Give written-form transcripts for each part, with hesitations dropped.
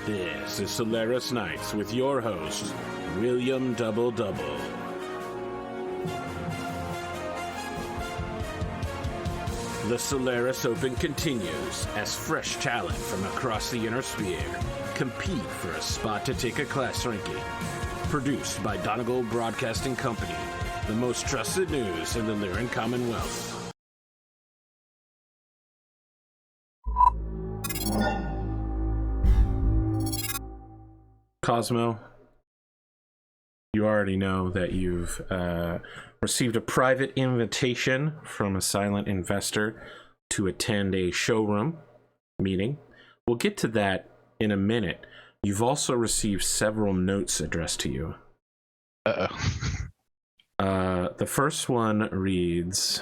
This is Solaris Nights with your host, William Double Double. The Solaris Open continues as fresh talent from across the Inner Sphere compete for a spot to take a class ranking. Produced by Donegal Broadcasting Company, the most trusted news in the Lyran Commonwealth. Cosmo, you already know that you've received a private invitation from a silent investor to attend a showroom meeting. We'll get to that in a minute. You've also received several notes addressed to you. The first one reads...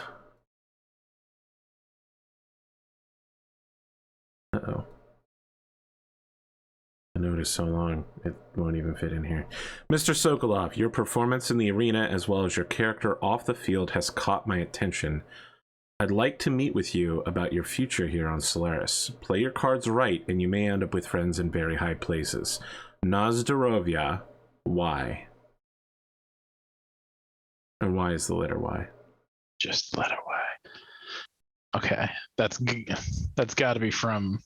The note is so long, it won't even fit in here. Mr. Sokolov, your performance in the arena as well as your character off the field has caught my attention. I'd like to meet with you about your future here on Solaris. Play your cards right and you may end up with friends in very high places. Nazdarovia, Y. And Y is the letter Y. Just letter Y. Okay, that's got to be from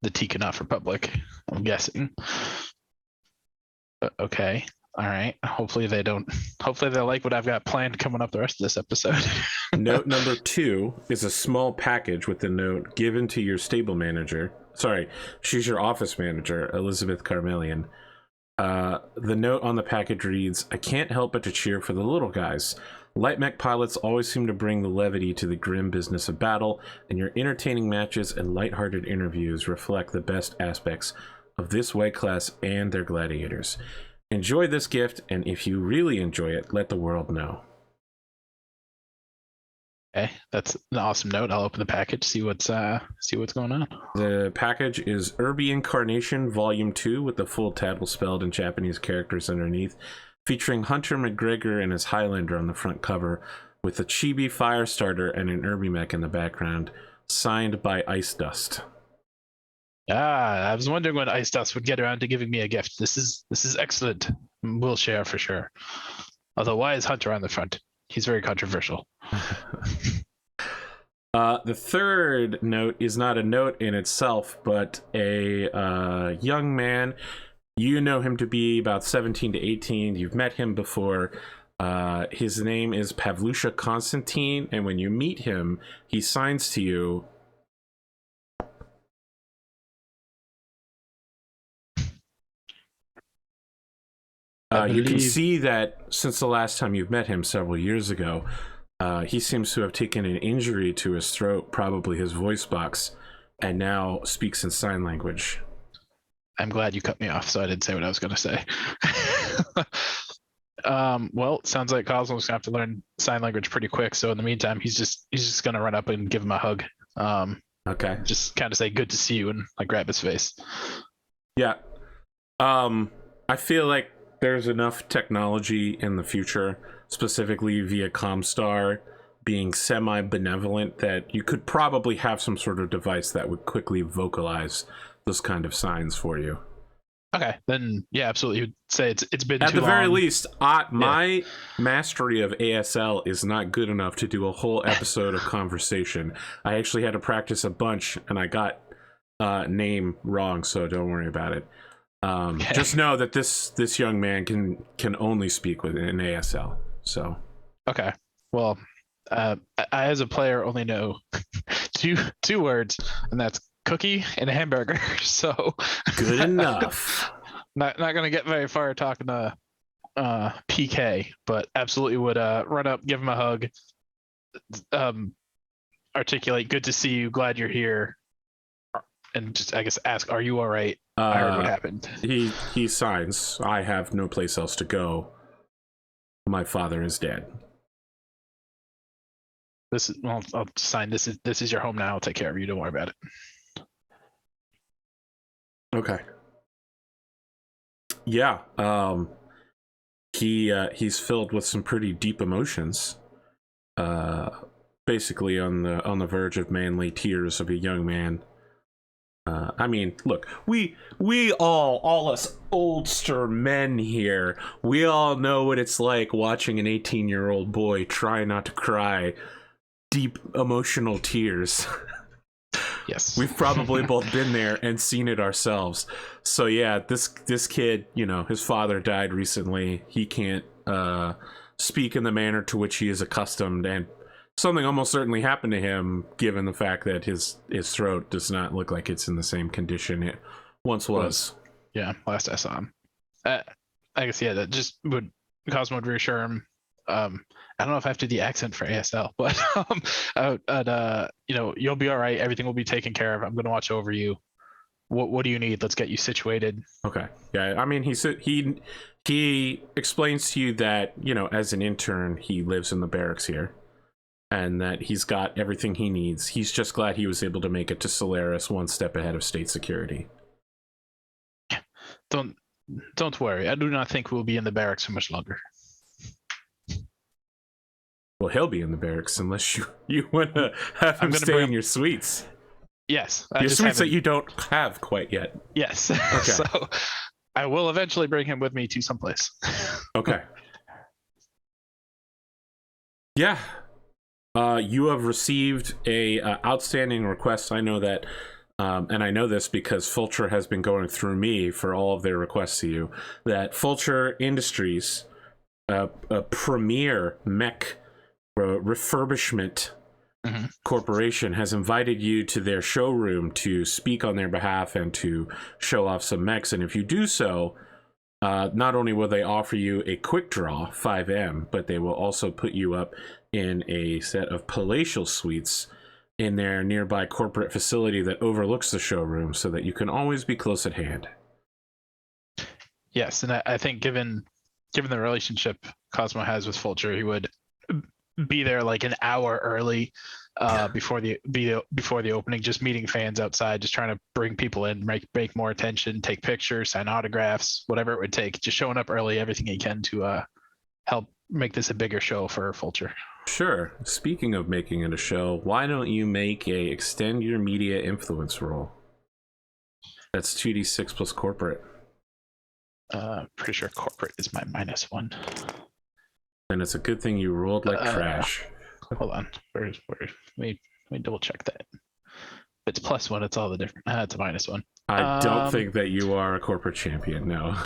the Tikhonov Republic, I'm guessing. Okay, all right. Hopefully they like what I've got planned coming up the rest of this episode. Note number 2 is a small package with the note given to your stable manager. Sorry, she's your office manager, Elizabeth Carmelian. The note on the package reads, I can't help but to cheer for the little guys. Light mech pilots always seem to bring the levity to the grim business of battle, and your entertaining matches and lighthearted interviews reflect the best aspects of this white class and their gladiators. Enjoy this gift, and if you really enjoy it, let the world know. Okay, that's an awesome note. I'll open the package, see what's going on. The package is Urbi Incarnation Volume 2 with the full title spelled in Japanese characters underneath, featuring Hunter McGregor and his Highlander on the front cover, with a Chibi Firestarter and an Urbi mech in the background, signed by Ice Dust. I was wondering when Ice Dust would get around to giving me a gift. This is excellent. We'll share for sure. Although, why is Hunter on the front? He's very controversial. The third note is not a note in itself, but a young man. You know him to be about 17 to 18. You've met him before. His name is Pavlusha Konstantin, and when you meet him, he signs to you. You can see that since the last time you've met him several years ago, he seems to have taken an injury to his throat, probably his voice box, and now speaks in sign language. I'm glad you cut me off so I didn't say what I was going to say. Well, it sounds like Cosmo's going to have to learn sign language pretty quick. So in the meantime, he's just going to run up and give him a hug. Okay. Just kind of say, good to see you, and like grab his face. Yeah. I feel like there's enough technology in the future, specifically via Comstar being semi-benevolent, that you could probably have some sort of device that would quickly vocalize those kind of signs for you. Okay, then yeah, absolutely. You'd say it's been at too the very long. least. My mastery of ASL is not good enough to do a whole episode of conversation. I actually had to practice a bunch, and I got name wrong, so don't worry about it. Okay. Just know that this young man can only speak with an ASL. So okay, well, I as a player only know two words, and that's cookie and hamburger. So good enough. not gonna get very far talking to PK, but absolutely would run up, give him a hug, articulate good to see you, glad you're here, and just I guess ask, are you all right? I heard what happened. He signs, I have no place else to go. My father is dead. I'll sign. This is your home now. I'll take care of you. Don't worry about it. Okay. Yeah. He's filled with some pretty deep emotions. Basically on the verge of manly tears of a young man I mean, look, we all us oldster men here, we all know what it's like watching an 18-year-old boy try not to cry deep emotional tears. Yes. We've probably both been there and seen it ourselves. So yeah, this kid, you know, his father died recently. He can't speak in the manner to which he is accustomed, and something almost certainly happened to him, given the fact that his throat does not look like it's in the same condition it once was. Yeah, last I saw him. I guess, yeah, that just would, Cosmo would reassure him. I don't know if I have to do the accent for ASL, but you know, you'll be all right. Everything will be taken care of. I'm going to watch over you. What do you need? Let's get you situated. Okay. Yeah, I mean, he explains to you that, you know, as an intern, he lives in the barracks here, and that he's got everything he needs. He's just glad he was able to make it to Solaris one step ahead of state security. Don't worry. I do not think we'll be in the barracks for much longer. Well, he'll be in the barracks unless you want to have him stay in your suites. Yes. Your suites that you don't have quite yet. Yes. Okay. So I will eventually bring him with me to someplace. Okay. Yeah. You have received a outstanding request. I know that, and I know this because Fulcher has been going through me for all of their requests to you, that Fulcher Industries, a premier mech refurbishment corporation, has invited you to their showroom to speak on their behalf and to show off some mechs. And if you do so, not only will they offer you a quick draw 5M, but they will also put you up in a set of palatial suites in their nearby corporate facility that overlooks the showroom, so that you can always be close at hand. Yes, and I think given the relationship Cosmo has with Fulcher, he would be there like an hour early before the opening, just meeting fans outside, just trying to bring people in, make more attention, take pictures, sign autographs, whatever it would take, just showing up early, everything he can to help make this a bigger show for Fulcher. Sure. Speaking of making it a show, why don't you make a extend your media influence roll? That's 2d6 plus corporate. Pretty sure corporate is my -1. And it's a good thing you rolled like trash. Hold on. Where's let me double check that. If it's +1, it's all the different. It's a -1. I don't think that you are a corporate champion, no.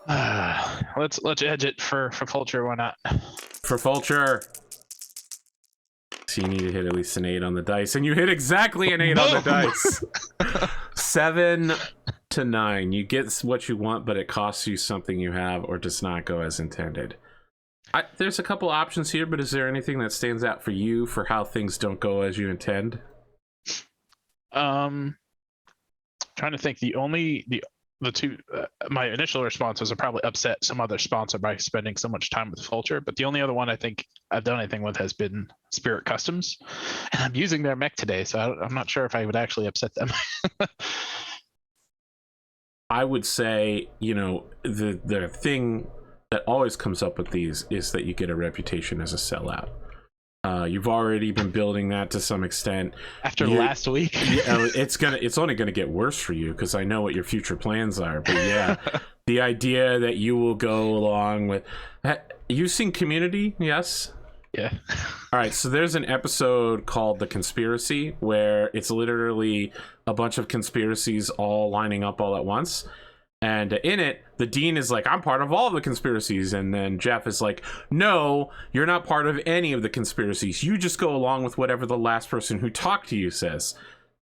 Let's edge it for Fulcher. Why not? For Fulcher. So you need to hit at least an 8 on the dice, and you hit exactly an 8 on the dice. 7 to 9. You get what you want, but it costs you something you have or does not go as intended. There's a couple options here, but is there anything that stands out for you for how things don't go as you intend? Trying to think. The two my initial responses are probably upset some other sponsor by spending so much time with Fulcher, but the only other one I think I've done anything with has been Spirit Customs, and I'm using their mech today, so I'm not sure if I would actually upset them. I would say, you know, the thing that always comes up with these is that you get a reputation as a sellout. You've already been building that to some extent. After last week, it's only gonna get worse for you, because I know what your future plans are. But yeah, the idea that you will go along with, you've seen Community, yes? Yeah. All right, so there's an episode called The Conspiracy, where it's literally a bunch of conspiracies all lining up all at once. And in it, the dean is like, I'm part of all of the conspiracies. And then Jeff is like, no, you're not part of any of the conspiracies. You just go along with whatever the last person who talked to you says.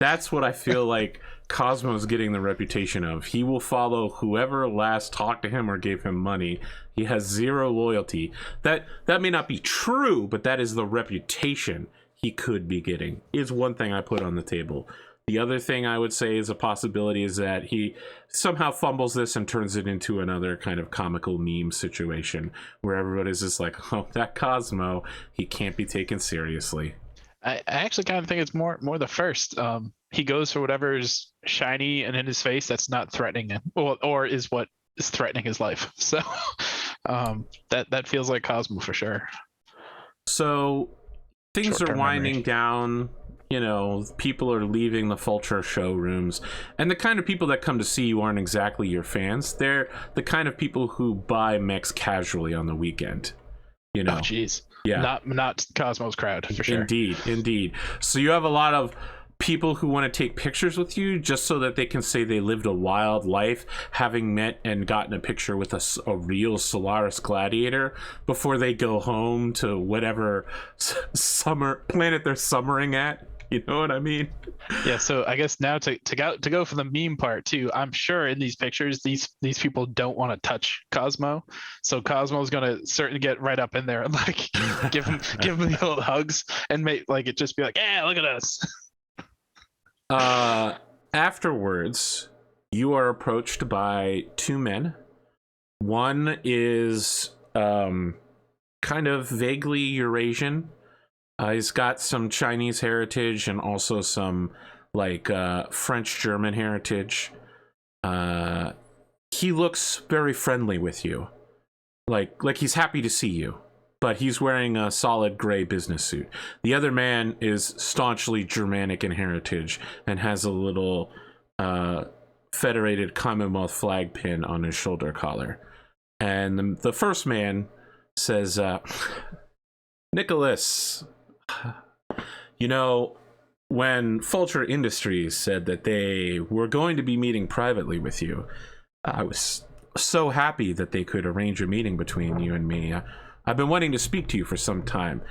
That's what I feel like Cosmo's getting the reputation of. He will follow whoever last talked to him or gave him money. He has zero loyalty. That may not be true, but that is the reputation he could be getting, is one thing I put on the table. The other thing I would say is a possibility is that he somehow fumbles this and turns it into another kind of comical meme situation where everybody's just like, oh, that Cosmo, he can't be taken seriously. I actually kind of think it's more the first. He goes for whatever's shiny and in his face that's not threatening him, or is what is threatening his life. So that feels like Cosmo for sure. So things are winding down you know, people are leaving the Fulcher showrooms, and the kind of people that come to see you aren't exactly your fans. They're the kind of people who buy mechs casually on the weekend. You know, Oh, jeez. yeah, Not Cosmo's crowd for sure. indeed. So you have a lot of people who want to take pictures with you just so that they can say they lived a wild life, having met and gotten a picture with a real Solaris gladiator before they go home to whatever summer planet they're summering at. You know what I mean? Yeah, so I guess now to go for the meme part too, I'm sure in these pictures these people don't want to touch Cosmo, so Cosmo's gonna certainly get right up in there and like give him the old hugs and make like it just be like, yeah, look at us. Afterwards, you are approached by two men. One is kind of vaguely Eurasian. He's got some Chinese heritage and also some like French-German heritage. He looks very friendly with you, like he's happy to see you, but he's wearing a solid gray business suit. The other man is staunchly Germanic in heritage and has a little Federated Commonwealth flag pin on his shoulder collar. And the first man says, Nicholas, you know, when Fulcher Industries said that they were going to be meeting privately with you, I was so happy that they could arrange a meeting between you and me. I've been wanting to speak to you for some time.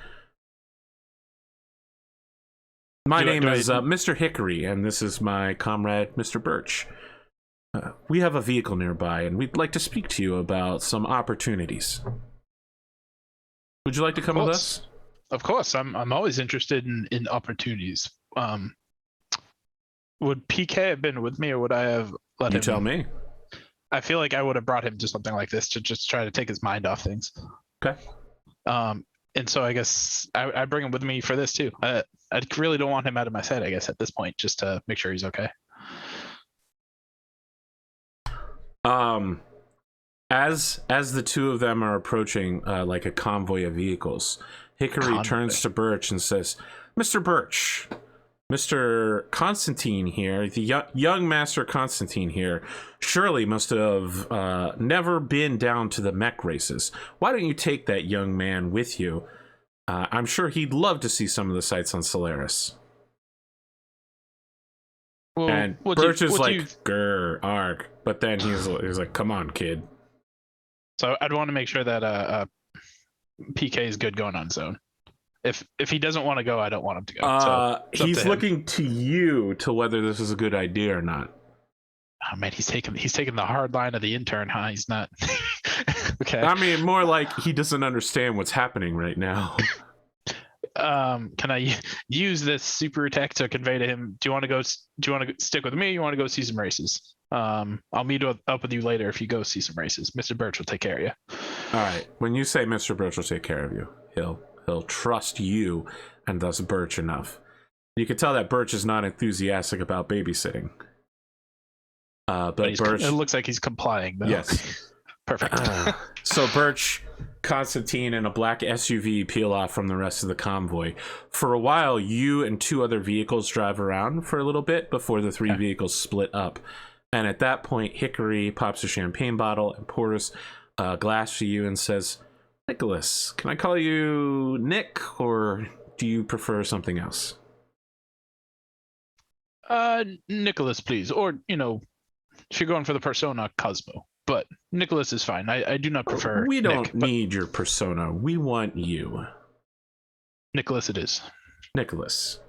My name is Mr. Hickory, and this is my comrade, Mr. Birch. We have a vehicle nearby, and we'd like to speak to you about some opportunities. Would you like to come with us? Of course, I'm always interested in opportunities. Would PK have been with me, or would I have let him? You tell me. I feel like I would have brought him to something like this to just try to take his mind off things. Okay. And so I guess I bring him with me for this too. I really don't want him out of my sight, I guess, at this point, just to make sure he's okay. As the two of them are approaching like a convoy of vehicles, Hickory turns to Birch and says, Mr. Birch, Mr. Constantine here, the young Master Constantine here, surely must have never been down to the mech races. Why don't you take that young man with you? I'm sure he'd love to see some of the sights on Solaris. Well, and Birch is like, grr, arg. But then he's like, come on, kid. So I'd want to make sure that PK is good going on zone. If he doesn't want to go, I don't want him to go. So he's looking to you to whether this is a good idea or not. Oh man, he's taking the hard line of the intern, huh? He's not. Okay. I mean, more like he doesn't understand what's happening right now. Can I use this super tech to convey to him? Do you want to stick with me? You want to go see some races? I'll meet up with you later if you go see some races. Mr. Birch will take care of you. All right. When you say Mr. Birch will take care of you, he'll trust you and thus Birch enough. You can tell that Birch is not enthusiastic about babysitting. But Birch, it looks like he's complying though. Yes. Perfect. So Birch, Constantine, and a black SUV peel off from the rest of the convoy. For a while, you and two other vehicles drive around for a little bit before the three vehicles split up. And at that point, Hickory pops a champagne bottle and pours a glass for you and says, Nicholas, can I call you Nick, or do you prefer something else? Nicholas, please. Or, if you're going for the persona, Cosmo. But Nicholas is fine. I do not prefer We don't Nick, need your persona. We want you. Nicholas it is. Nicholas,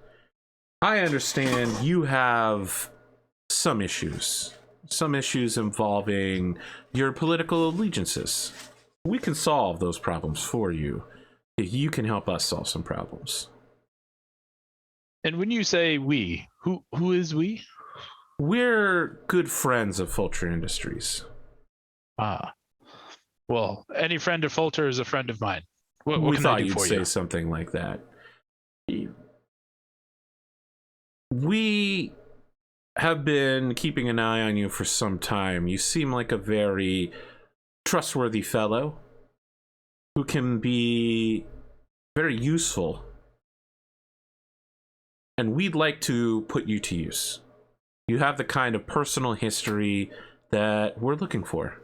I understand you have some issues involving your political allegiances. We can solve those problems for you if you can help us solve some problems. And when you say we, who is we? We're good friends of Fulcher Industries. Well, any friend of Fulcher is a friend of mine. What we can thought I do you'd for say you? something like that. We have been keeping an eye on you for some time. You seem like a very trustworthy fellow who can be very useful and we'd like to put you to use. You have the kind of personal history that we're looking for.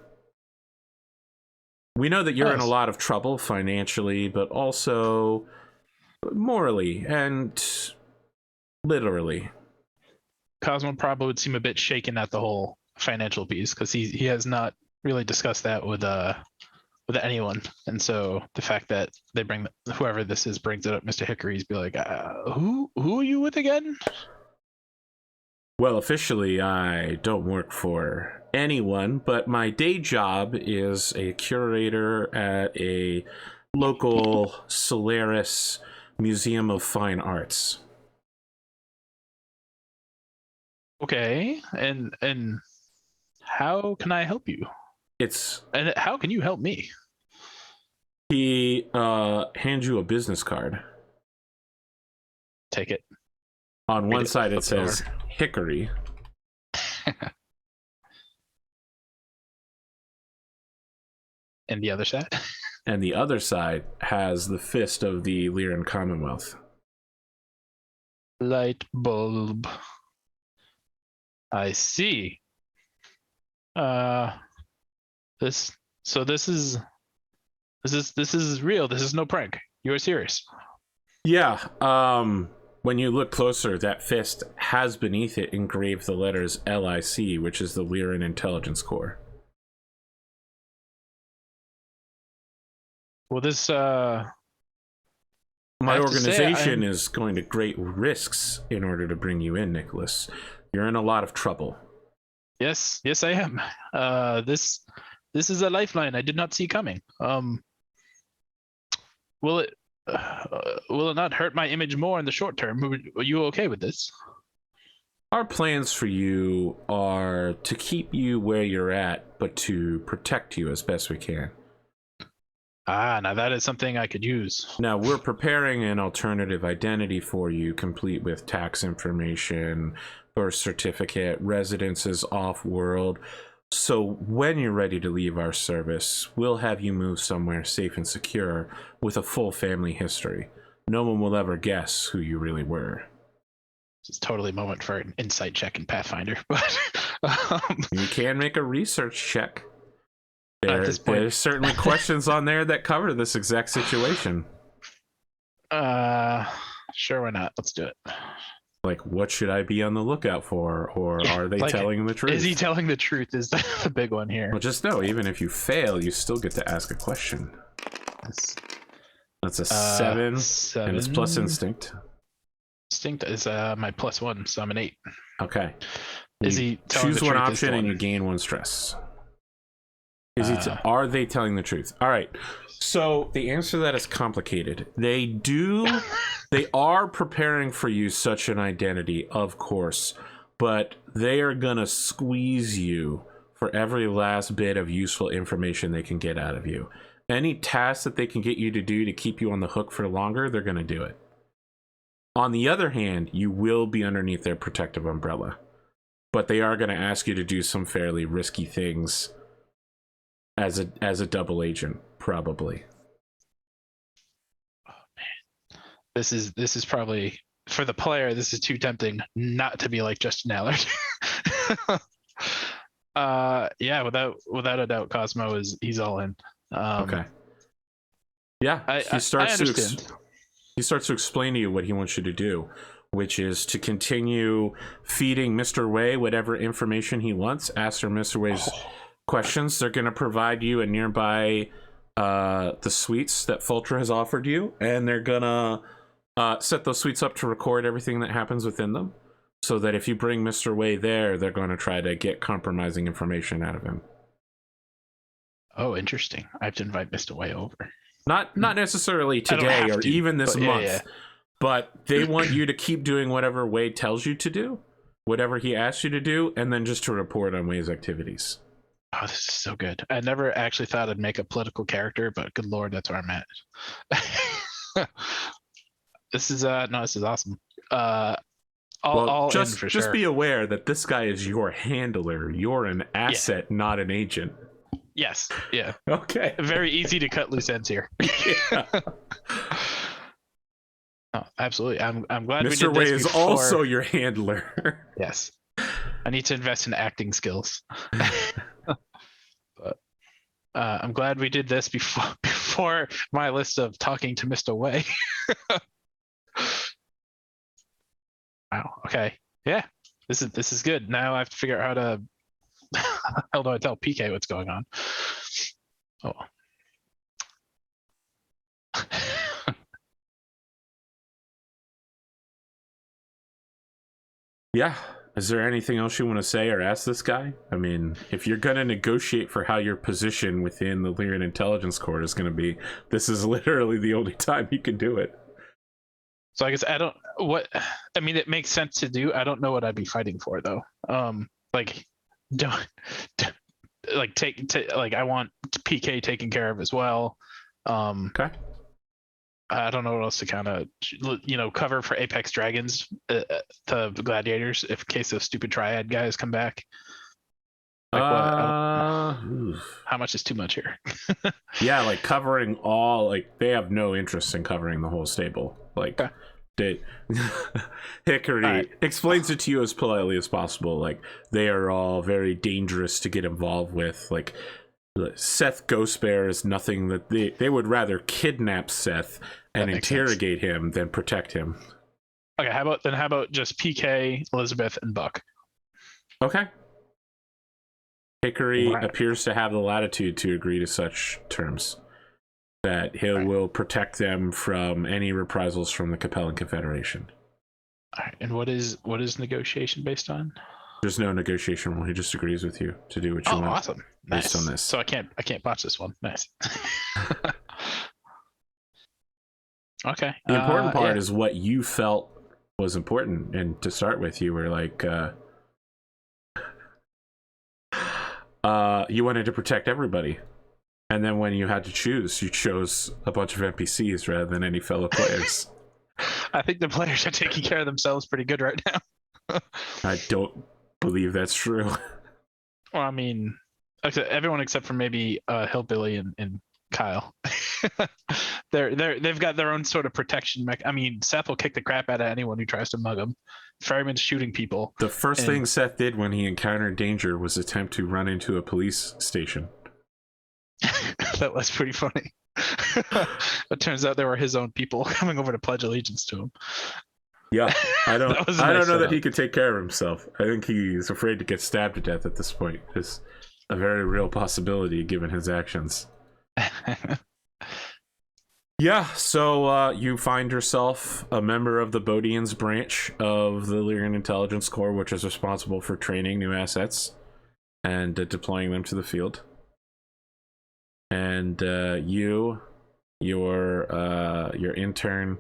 We know that you're in a lot of trouble financially, but also morally and literally. Cosmo probably would seem a bit shaken at the whole financial piece because he has not really discussed that with anyone, and so the fact that they bring whoever this is brings it up, Mr. Hickory's be like, who are you with again? Well, officially, I don't work for anyone, but my day job is a curator at a local Solaris Museum of Fine Arts. Okay, and how can I help you? And how can you help me? He hands you a business card. Take it. On one side it says Hickory. And the other side? And the other side has the fist of the Lyran Commonwealth. Light bulb. I see. This is real. This is no prank. You are serious. Yeah. When you look closer, that fist has beneath it engraved the letters LIC, which is the Lyran Intelligence Corps. Well, this my organization is going to great risks in order to bring you in, Nicholas. You're in a lot of trouble. Yes, I am. This is a lifeline I did not see coming. Will it not hurt my image more in the short term? Are you okay with this? Our plans for you are to keep you where you're at, but to protect you as best we can. Now that is something I could use. Now, we're preparing an alternative identity for you, complete with tax information, birth certificate, residences off-world. So when you're ready to leave our service, we'll have you move somewhere safe and secure with a full family history. No one will ever guess who you really were. It's totally a moment for an insight check in Pathfinder, but you can make a research check. There's certainly questions on there that cover this exact situation. Sure, why not? Let's do it. Like, what should I be on the lookout for? Or are they telling the truth? Is he telling the truth is the big one here. Well, just know, even if you fail, you still get to ask a question. That's a 7, and it's plus instinct. Instinct is my +1, so I'm an 8. Okay. Is he telling choose the one truth option and you gain 1 stress. Are they telling the truth? All right. So the answer to that is complicated. They are preparing for you such an identity, of course, but they are gonna squeeze you for every last bit of useful information they can get out of you. Any task that they can get you to do to keep you on the hook for longer, they're gonna do it. On the other hand, you will be underneath their protective umbrella, but they are gonna ask you to do some fairly risky things as a double agent, probably. Oh man, this is probably, for the player, this is too tempting not to be like Justin Allard. Yeah, without a doubt, Cosmo he's all in. Okay. Yeah, he starts to explain to you what he wants you to do, which is to continue feeding Mr. Way whatever information he wants. Ask Mr. Way's questions. They're going to provide you a nearby the suites that Fultra has offered you, and they're going to set those suites up to record everything that happens within them, so that if you bring Mr. Way there, they're going to try to get compromising information out of him. Oh, interesting. I have to invite Mr. Way over. Not necessarily today or even this month, yeah. But they want you to keep doing whatever Way tells you to do, whatever he asks you to do, and then just to report on Way's activities. Oh, this is so good. I never actually thought I'd make a political character, but good lord, that's where I'm at. This is awesome. Just be aware that this guy is your handler. You're an asset, not an agent. Yes. Yeah. Okay. Very easy to cut loose ends here. Yeah. Oh, absolutely. I'm glad we Mr. did Way this is before. also your handler. Yes. I need to invest in acting skills. But I'm glad we did this before my list of talking to Mr. Way. Wow. Okay. Yeah. This is good. Now I have to figure out how to how do I tell PK what's going on? Oh. Yeah. Is there anything else you want to say or ask this guy? I mean, if you're going to negotiate for how your position within the Lyran Intelligence Corps is going to be, this is literally the only time you can do it. So I guess I mean, it makes sense to do. I don't know what I'd be fighting for though. Like don't like I want PK taken care of as well. Okay. I don't know what else to kind of cover for Apex Dragons, the gladiators, if in case those stupid triad guys come back. Like how much is too much here? Yeah, like covering all, like they have no interest in covering the whole stable. Like Hickory explains it to you as politely as possible. Like they are all very dangerous to get involved with. Like Seth Ghostbear is nothing that they would rather kidnap Seth and interrogate him than protect him. Okay, how about just PK, Elizabeth, and Buck? Okay. Hickory appears to have the latitude to agree to such terms. That he will protect them from any reprisals from the Capellan Confederation. All right, and what is negotiation based on? There's no negotiation rule. He just agrees with you to do what you want. Awesome! Based Nice. on this, so I can't botch this one. Nice. Okay. The important part is what you felt was important, and to start with, you were like, you wanted to protect everybody. And then when you had to choose, you chose a bunch of NPCs rather than any fellow players. I think the players are taking care of themselves pretty good right now. I don't believe that's true. Well, I mean, everyone except for maybe Hillbilly and Kyle. They've got their own sort of protection I mean, Seth will kick the crap out of anyone who tries to mug him. Ferryman's shooting people. The first thing Seth did when he encountered danger was attempt to run into a police station. That was pretty funny. It turns out there were his own people coming over to pledge allegiance to him. Yeah, I don't know that he he could take care of himself. I think he's afraid to get stabbed to death at this point. It's a very real possibility given his actions. Yeah, so you find yourself a member of the Bodians branch of the Lyran Intelligence Corps, which is responsible for training new assets and deploying them to the field. And your intern,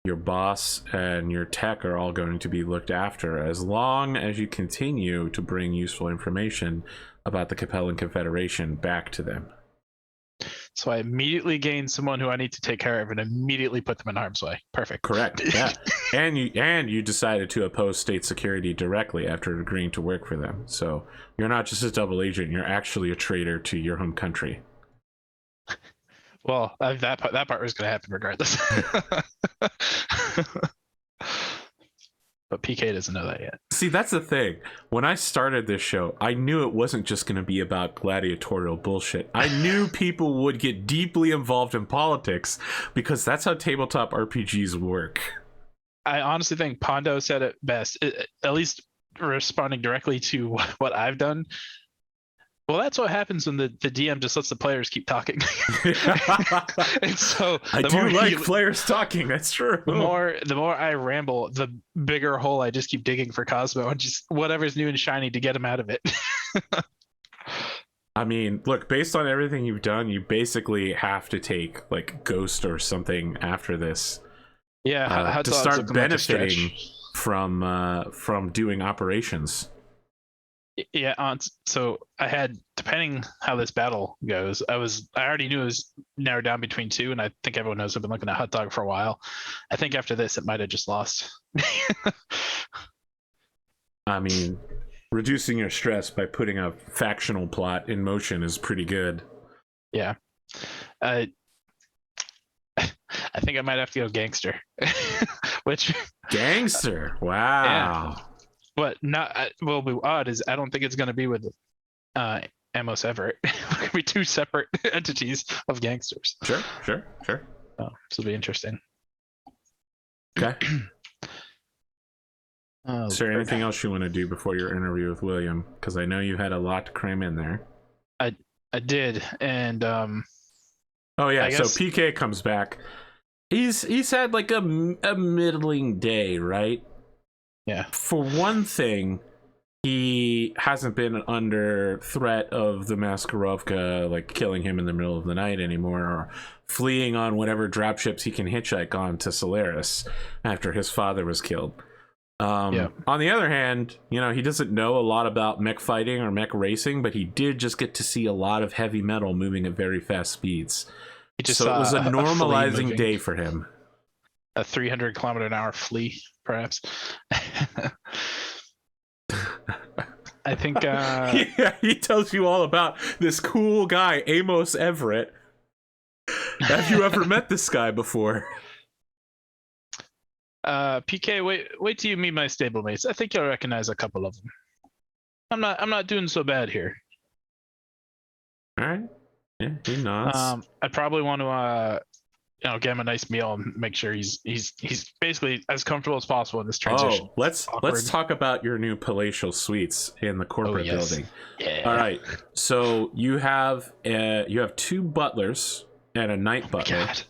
your boss, and your tech are all going to be looked after as long as you continue to bring useful information about the Capellan Confederation back to them. So I immediately gain someone who I need to take care of and immediately put them in harm's way. Perfect. Correct. Yeah. and you decided to oppose state security directly after agreeing to work for them. So you're not just a double agent, you're actually a traitor to your home country. Well, that part was going to happen regardless. But PK doesn't know that yet. See, that's the thing. When I started this show, I knew it wasn't just going to be about gladiatorial bullshit. I knew people would get deeply involved in politics because that's how tabletop RPGs work. I honestly think Pondo said it best, at least responding directly to what I've done. Well, that's what happens when the DM just lets the players keep talking. And so I do like players talking. That's true. The more I ramble, the bigger hole I just keep digging for Cosmo and just whatever's new and shiny to get him out of it. I mean, look, based on everything you've done, you basically have to take like Ghost or something after this. Yeah, to start benefiting from doing operations. Yeah, so I had, depending how this battle goes, I already knew it was narrowed down between two, and I think everyone knows I've been looking at Hot Dog for a while. I think after this, it might have just lost. I mean, reducing your stress by putting a factional plot in motion is pretty good. Yeah. I I think I might have to go gangster. Which Gangster. Wow. yeah. But not will be odd is I don't think it's going to be with Amos Everett. It could be two separate entities of gangsters. Sure. So this will be interesting. Okay. Oh, Is there anything else you want to do before your interview with William? Because I know you had a lot to cram in there. I did, and oh yeah, I guess... so PK comes back. He's had like a middling day, right? Yeah. For one thing, he hasn't been under threat of the Maskarovka like killing him in the middle of the night anymore, or fleeing on whatever dropships he can hitchhike on to Solaris after his father was killed. On the other hand, you know, he doesn't know a lot about mech fighting or mech racing, but he did just get to see a lot of heavy metal moving at very fast speeds. So it was a normalizing day for him. A 300-kilometer-an-hour flea, perhaps. I think yeah, he tells you all about this cool guy, Amos Everett. Have you ever met this guy before? PK, wait till you meet my stablemates. I think you'll recognize a couple of them. I'm not doing so bad here. All right. Yeah, he nods. I'd probably want to get him a nice meal and make sure he's basically as comfortable as possible in this transition. Oh, let's talk about your new palatial suites in the corporate building. Yeah. All right. So you have two butlers and a night butler. God.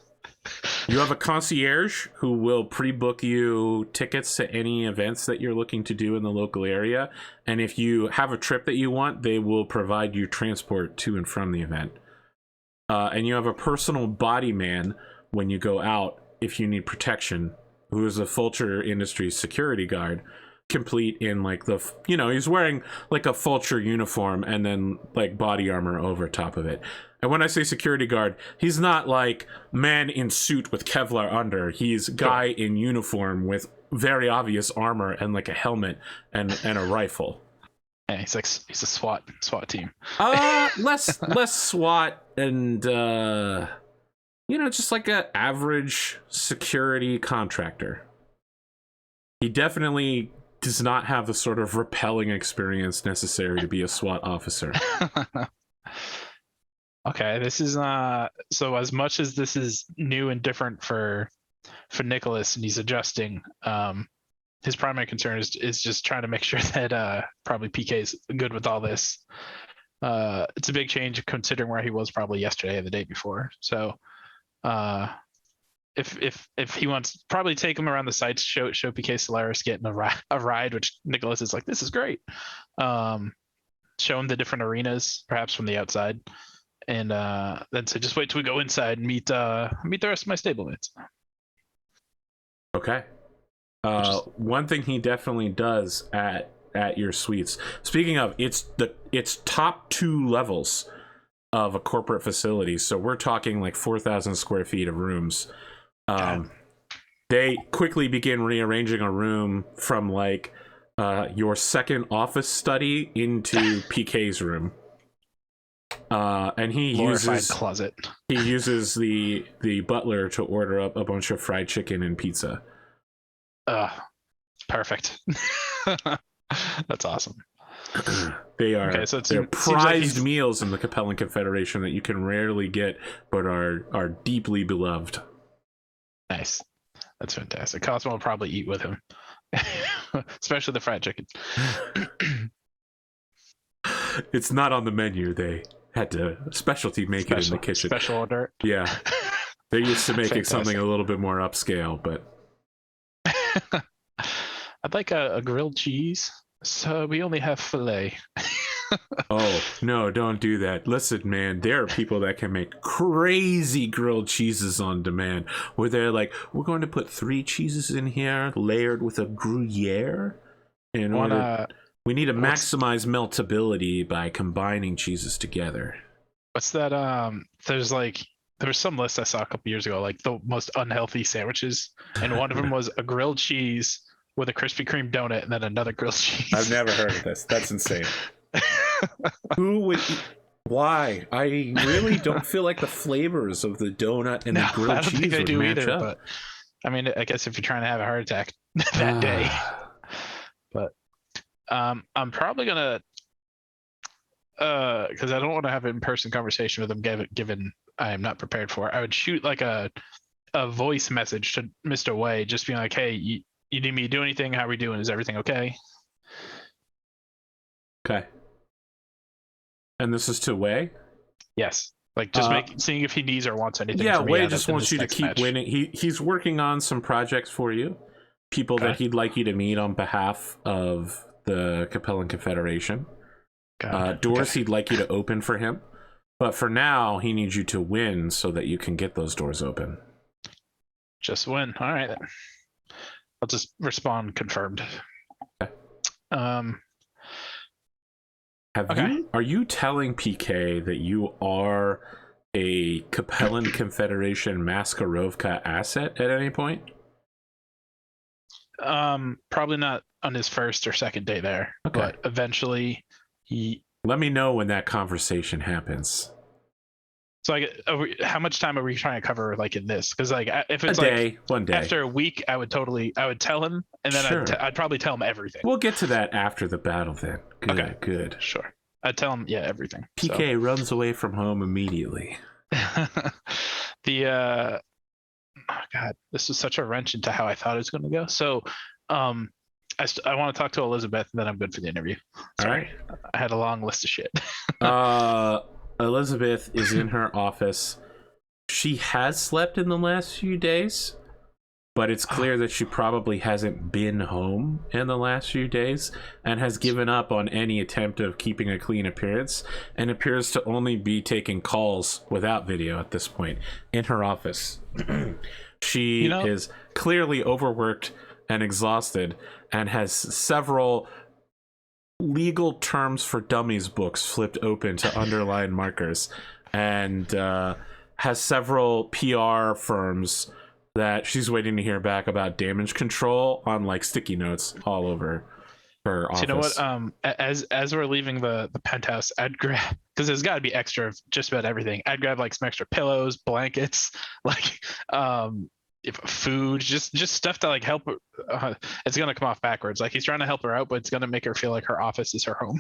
You have a concierge who will pre-book you tickets to any events that you're looking to do in the local area. And if you have a trip that you want, they will provide you transport to and from the event. And you have a personal body man when you go out if you need protection, who is a Fulcher Industries security guard, complete in like he's wearing like a Fulcher uniform and then like body armor over top of it. And when I say security guard, he's not like man in suit with Kevlar under. He's guy in uniform with very obvious armor and like a helmet and a rifle. Yeah, he's a SWAT team. Less SWAT and just like an average security contractor. He definitely does not have the sort of repelling experience necessary to be a SWAT officer. Okay, this is so as much as this is new and different for Nicholas and he's adjusting, his primary concern is just trying to make sure that probably PK is good with all this. It's a big change considering where he was probably yesterday or the day before. So if he wants, probably take him around the sites, show PK Solaris getting a ride, which Nicholas is like, this is great. Show him the different arenas, perhaps from the outside. And then so just wait till we go inside and meet the rest of my stablemates. Okay. One thing he definitely does at your suites. Speaking of, it's top 2 levels of a corporate facility. So we're talking like 4,000 square feet of rooms. They quickly begin rearranging a room from like your second office study into PK's room. And he uses closet. He uses the butler to order up a bunch of fried chicken and pizza. Perfect. That's awesome. They are they're prized like meals in the Capellan Confederation that you can rarely get, but are deeply beloved. Nice. That's fantastic. Cosmo will probably eat with him, especially the fried chicken. It's not on the menu. They had to specialty make it in the kitchen. Special order. Yeah. They're used to making something a little bit more upscale, but I'd like a grilled cheese. So we only have filet. Oh, no, don't do that. Listen, man, there are people that can make crazy grilled cheeses on demand where they're like, we're going to put 3 cheeses in here layered with a Gruyere. We need to maximize meltability by combining cheeses together. What's that? There was some list I saw a couple years ago, like the most unhealthy sandwiches, and one of them was a grilled cheese with a Krispy Kreme donut, and then another grilled cheese. I've never heard of this. That's insane. Who would Why? I really don't feel like the flavors of the donut and the grilled I don't cheese think they would do match either. up. But I mean, I guess if you're trying to have a heart attack that day, but I'm probably gonna because I don't want to have an in-person conversation with him given I am not prepared for it. I would shoot like a voice message to Mr. Way, just being like, hey, you need me to do anything? How are we doing? Is everything okay? Okay. And this is to Way? Yes. Like just seeing if he needs or wants anything. Yeah, from me Way just wants you to keep match. winning. He's working on some projects for you. People that he'd like you to meet on behalf of the Capellan Confederation. Doors he'd like you to open for him. But for now, he needs you to win so that you can get those doors open. Just win. All right. I'll just respond confirmed. Okay. Are you telling PK that you are a Capellan Confederation Maskarovka asset at any point? Probably not on his first or second day there. Okay. But eventually he... Let me know when that conversation happens. So how much time are we trying to cover like in this? Because like if it's one day after a week, I would tell him, and then sure. I'd probably tell him everything. We'll get to that after the battle then. Good, okay. Good. Sure. I'd tell him everything. PK runs away from home immediately. Oh God, this was such a wrench into how I thought it was going to go. So, I want to talk to Elizabeth, and then I'm good for the interview. Sorry. All right. I had a long list of shit. Elizabeth is in her office. She has slept in the last few days, but it's clear that she probably hasn't been home in the last few days and has given up on any attempt of keeping a clean appearance and appears to only be taking calls without video at this point in her office. She is clearly overworked and exhausted and has several legal terms for dummies books flipped open to underline markers, and has several PR firms that she's waiting to hear back about damage control on like sticky notes all over her office. So you know what? As we're leaving the penthouse, I'd grab, because there's got to be extra of just about everything. I'd grab like some extra pillows, blankets, like food, just stuff to like help her. It's gonna come off backwards. Like he's trying to help her out, but it's gonna make her feel like her office is her home.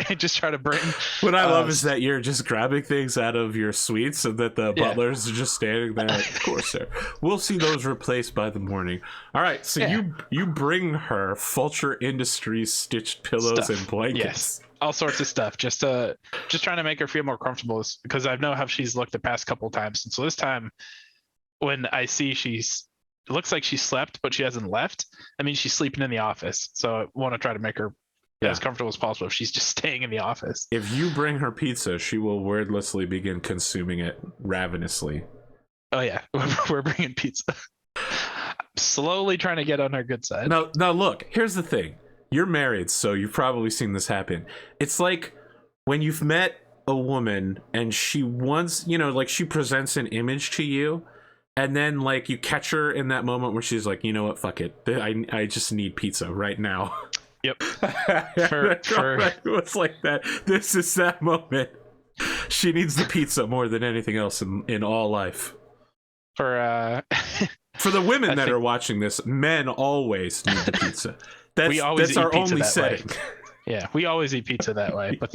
And just try to bring. What I love is that you're just grabbing things out of your suite, so that the butlers are just standing there. Like, of course, sir. We'll see those replaced by the morning. All right, so you bring her Fulcher Industries stitched pillows and blankets. Yes. All sorts of stuff, just trying to make her feel more comfortable, because I know how she's looked the past couple of times, and so this time, when I see it looks like she slept, but she hasn't left. I mean, she's sleeping in the office, so I want to try to make her as comfortable as possible if she's just staying in the office. If you bring her pizza, she will wordlessly begin consuming it ravenously. Oh yeah, we're bringing pizza. Slowly trying to get on her good side. Now look, here's the thing. You're married, so you've probably seen this happen. It's like when you've met a woman and she wants, like she presents an image to you, and then like you catch her in that moment where she's like, you know what, fuck it, I just need pizza right now. Yep. It's like that. This is that moment. She needs the pizza more than anything else in all life. For the women that are watching this, men always need the pizza. That's our only setting. Yeah, we always eat pizza that way. But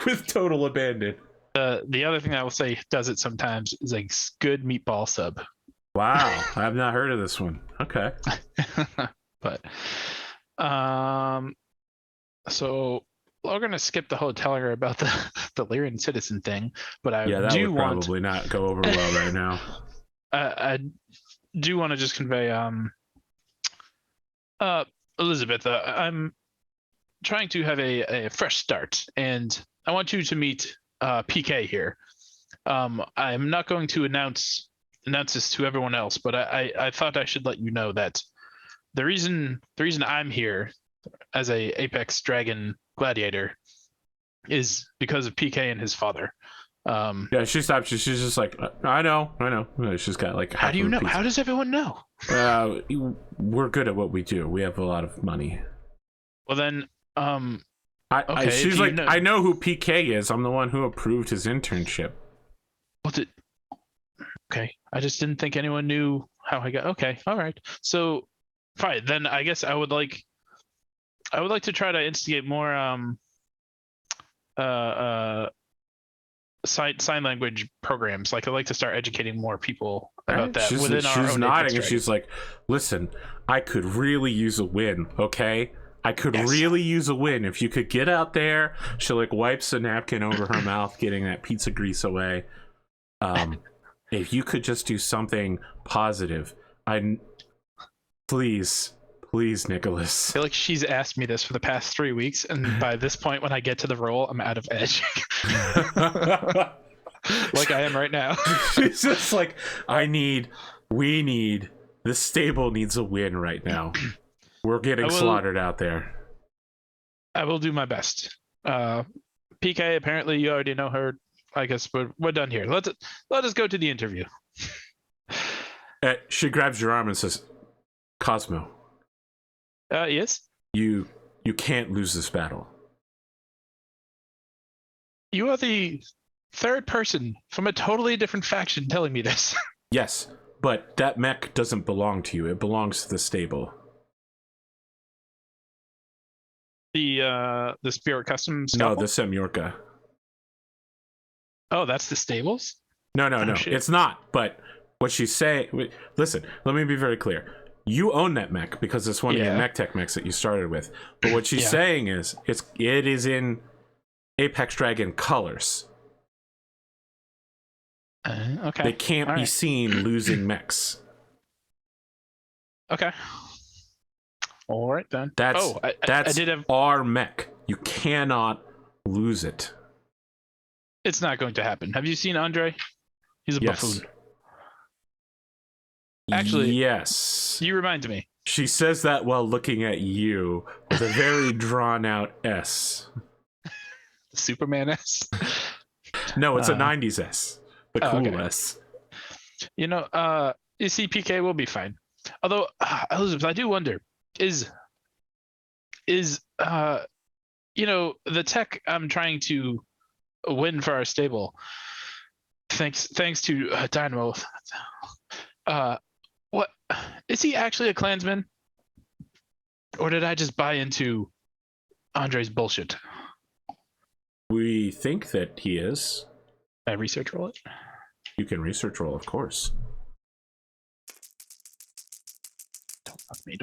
with total abandon. The other thing I will say does it sometimes is a good meatball sub. Wow, I've not heard of this one. Okay. But so we're gonna skip the whole telling her about the Lyrian citizen thing, but that would probably not go over well right now. I do want to just convey Elizabeth, I'm trying to have a fresh start, and I want you to meet PK here. I'm not going to announce this to everyone else, but I thought I should let you know that the reason I'm here as a Apex Dragon gladiator is because of PK and his father. She stopped. She's just like, I know. She's got like. How do you know? How does everyone know? We're good at what we do. We have a lot of money. Well then, She's like, I know who PK is. I'm the one who approved his internship. Okay, I just didn't think anyone knew how I got. Okay, all right. So, fine. Then I guess I would like to try to instigate more sign language programs. Like, I'd like to start educating more people about that within our own. She's nodding and she's like, listen, I could really use a win, okay? I could really use a win. If you could get out there. She like wipes a napkin over her mouth, getting that pizza grease away. If you could just do something positive, please, Nicholas. I feel like she's asked me this for the past 3 weeks, and by this point, when I get to the role, I'm out of edge. Like I am right now. She's just like, we need, the stable needs a win right now. We're getting slaughtered out there. I will do my best. PK, apparently you already know her. I guess we're done here. Let us go to the interview. She grabs your arm and says, Cosmo. Yes? You can't lose this battle. You are the third person from a totally different faction telling me this. Yes, but that mech doesn't belong to you. It belongs to the stable. The Spirit Custom scalpel? No, the Semyorka. Oh, that's the stables? No. It's not. But what she's saying... Listen, let me be very clear. You own that mech because it's one of your mech tech mechs that you started with. But what she's saying is it is in Apex Dragon colors. Okay. They can't be seen losing mechs. Okay. All right then. That's our mech. You cannot lose it. It's not going to happen. Have you seen Andre? He's a buffoon. Actually, yes. You remind me. She says that while looking at you with a very drawn out S. Superman S? No, it's a 90s S. The cool S. You see, PK will be fine. Although, Elizabeth, I do wonder, is the tech I'm trying to win for our stable, thanks to Dynamo, what is he actually a Klansman, or did I just buy into Andre's bullshit? We think that he is. Can I research roll it? You can research roll, of course. Don't fuck me.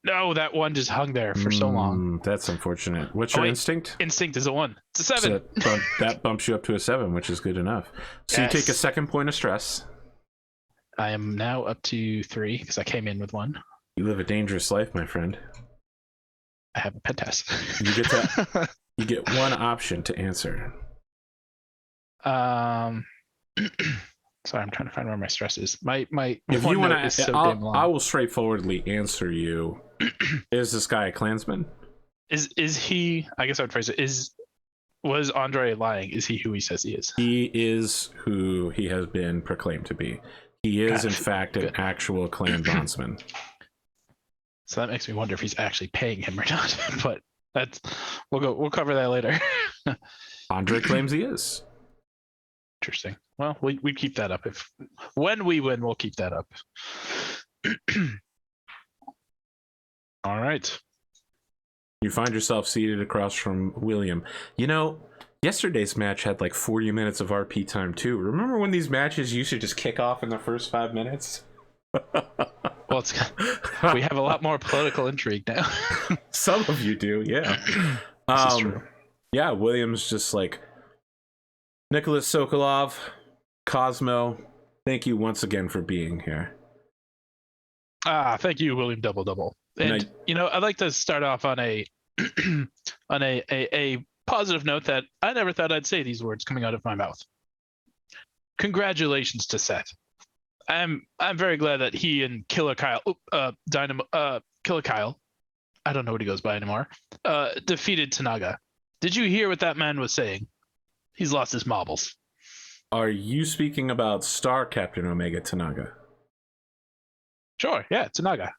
No, that one just hung there for so long. That's unfortunate. What's your instinct? Instinct is a 1. It's a 7. So that bumps you up to a 7, which is good enough. So you take a second point of stress. I am now up to 3 because I came in with 1. You live a dangerous life, my friend. I have a pen test. You get one option to answer. Sorry, I'm trying to find where my stress is. My if you want to, so damn long. I will straightforwardly answer you. Is this guy a Klansman? Is he? I guess I would phrase it. Was Andre lying? Is he who he says he is? He is who he has been proclaimed to be. He is, in fact, an actual clan bondsman. So that makes me wonder if he's actually paying him or not. But we'll cover that later. Andre claims he is. Interesting. Well, we keep that up. When we win, we'll keep that up. All right. You find yourself seated across from William. Yesterday's match had like 40 minutes of RP time too. Remember when these matches used to just kick off in the first 5 minutes? Well, we have a lot more political intrigue now. Some of you do, yeah. This is true. Yeah, William's just like, Nicholas Sokolov, Cosmo, thank you once again for being here. Thank you, William Double Double. And I'd like to start off on a positive note that I never thought I'd say these words coming out of my mouth. Congratulations to Seth. I'm very glad that he and Killer Kyle, Killer Kyle, I don't know what he goes by anymore, defeated Tanaga. Did you hear what that man was saying? He's lost his marbles. Are you speaking about Star Captain Omega Tanaga? Sure, yeah, Tanaga.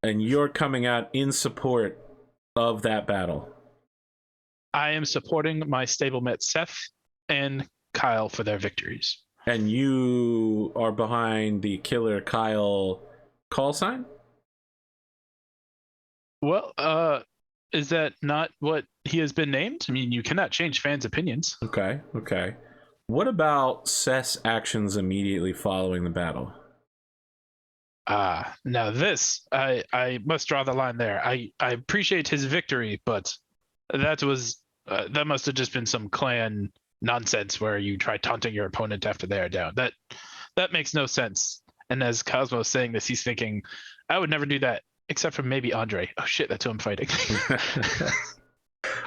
And you're coming out in support of that battle. I am supporting my stablemate Seth and Kyle for their victories. And you are behind the Killer Kyle call sign? Well, is that not what he has been named? I mean, you cannot change fans' opinions. Okay. What about Seth's actions immediately following the battle? Now this, I must draw the line there. I appreciate his victory, but that was that must have just been some clan nonsense where you try taunting your opponent after they are down. That makes no sense. And as Cosmo is saying this, he's thinking, I would never do that, except for maybe Andre. Oh shit, that's who I'm fighting.